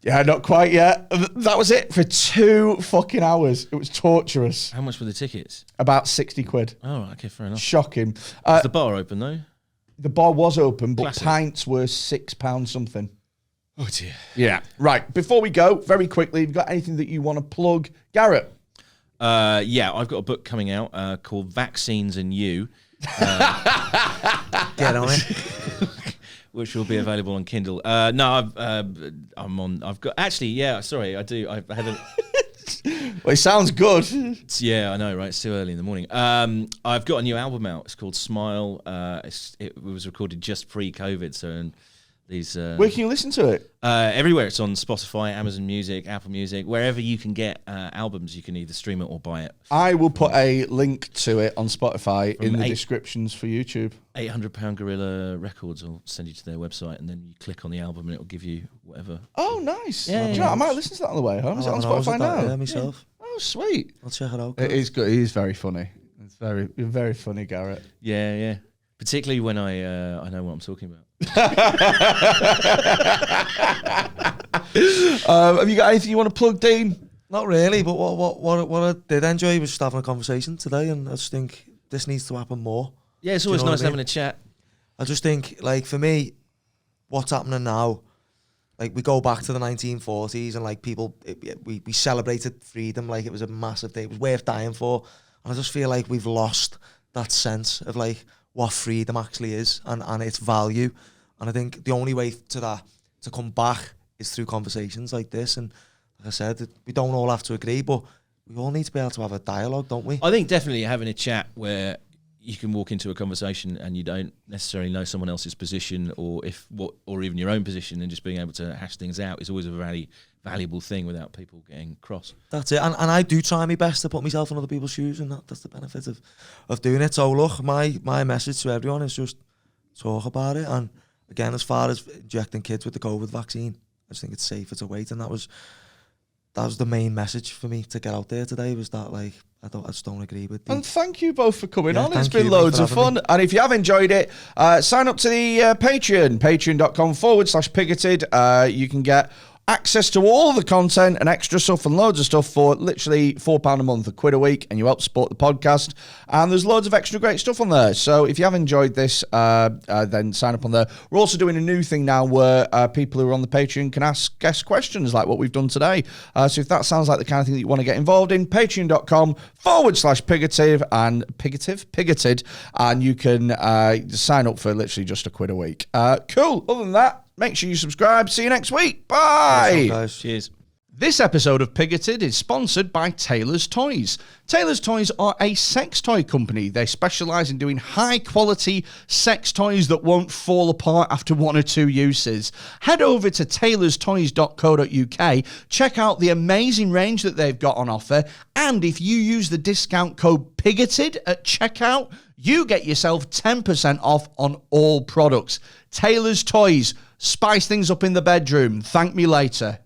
yeah, not quite yet. And that was it for 2 fucking hours. It was torturous. How much were the tickets? About 60 quid. Oh, right, okay, fair enough. Shocking. Is the bar open though? The bar was open, but Classic. pints were £6 something. Oh dear. Yeah. Right. Before we go, very quickly, have you got anything that you want to plug? Garrett? Yeah, I've got a book coming out called Vaccines and You, get on it. which will be available on Kindle. No, I've got actually. Yeah, sorry, I do. I've had a. Well, it sounds good. Yeah, I know, right? It's too early in the morning. I've got a new album out. It's called Smile. It was recorded just pre-COVID, so These Where can you listen to it? everywhere. It's on Spotify, Amazon Music, Apple Music, wherever you can get albums. You can either stream it or buy it. I will put a link to it on Spotify in the 8 descriptions for YouTube. £800 Gorilla Records will send you to their website, and then you click on the album, and it'll give you whatever. Oh, nice. Yeah, Do you know, I might listen to that on the way home. Is it on Spotify now? Yeah, myself. Oh, sweet. I'll check it out. It is good. It is very funny. It's very, very funny, Garrett. Yeah, yeah. Particularly when I know what I'm talking about. Have you got anything you want to plug, Dean? Not really, but what I did enjoy was just having a conversation today, and I just think this needs to happen more. Yeah, it's Do you always know what nice I mean? having a chat. I just think, like, for me, what's happening now, like, we go back to the 1940s and, like, people, we celebrated freedom like it was a massive day. It was worth dying for. And I just feel like we've lost that sense of, like, what freedom actually is and its value. And I think the only way to come back is through conversations like this. And like I said, we don't all have to agree, but we all need to be able to have a dialogue, don't we? I think definitely having a chat where you can walk into a conversation and you don't necessarily know someone else's position or even your own position, and just being able to hash things out is always a very valuable thing without people getting cross. That's it. And I do try my best to put myself in other people's shoes, and that's the benefit of doing it. So look, my message to everyone is just talk about it. And again, as far as injecting kids with the COVID vaccine, I just think it's safer to wait. And that was the main message for me to get out there today, was that, like, I just don't agree with you. And thank you both for coming on. It's thank you, been mate, loads for of having fun. me. And if you have enjoyed it, sign up to the Patreon, patreon.com/pigoted. You can get access to all the content and extra stuff and loads of stuff for literally £4 a month, £1 a week, and you help support the podcast. And there's loads of extra great stuff on there. So if you have enjoyed this, then sign up on there. We're also doing a new thing now where people who are on the Patreon can ask guest questions like what we've done today. So if that sounds like the kind of thing that you want to get involved in, patreon.com/pigoted and pigoted, and you can sign up for literally just £1 a week. Cool. Other than that, make sure you subscribe. See you next week. Bye. Guys. Cheers. This episode of Pigoted is sponsored by Taylor's Toys. Taylor's Toys are a sex toy company. They specialise in doing high-quality sex toys that won't fall apart after 1 or 2 uses. Head over to taylorstoys.co.uk, check out the amazing range that they've got on offer, and if you use the discount code PIGOTED at checkout, you get yourself 10% off on all products. Taylor's Toys. Spice things up in the bedroom. Thank me later.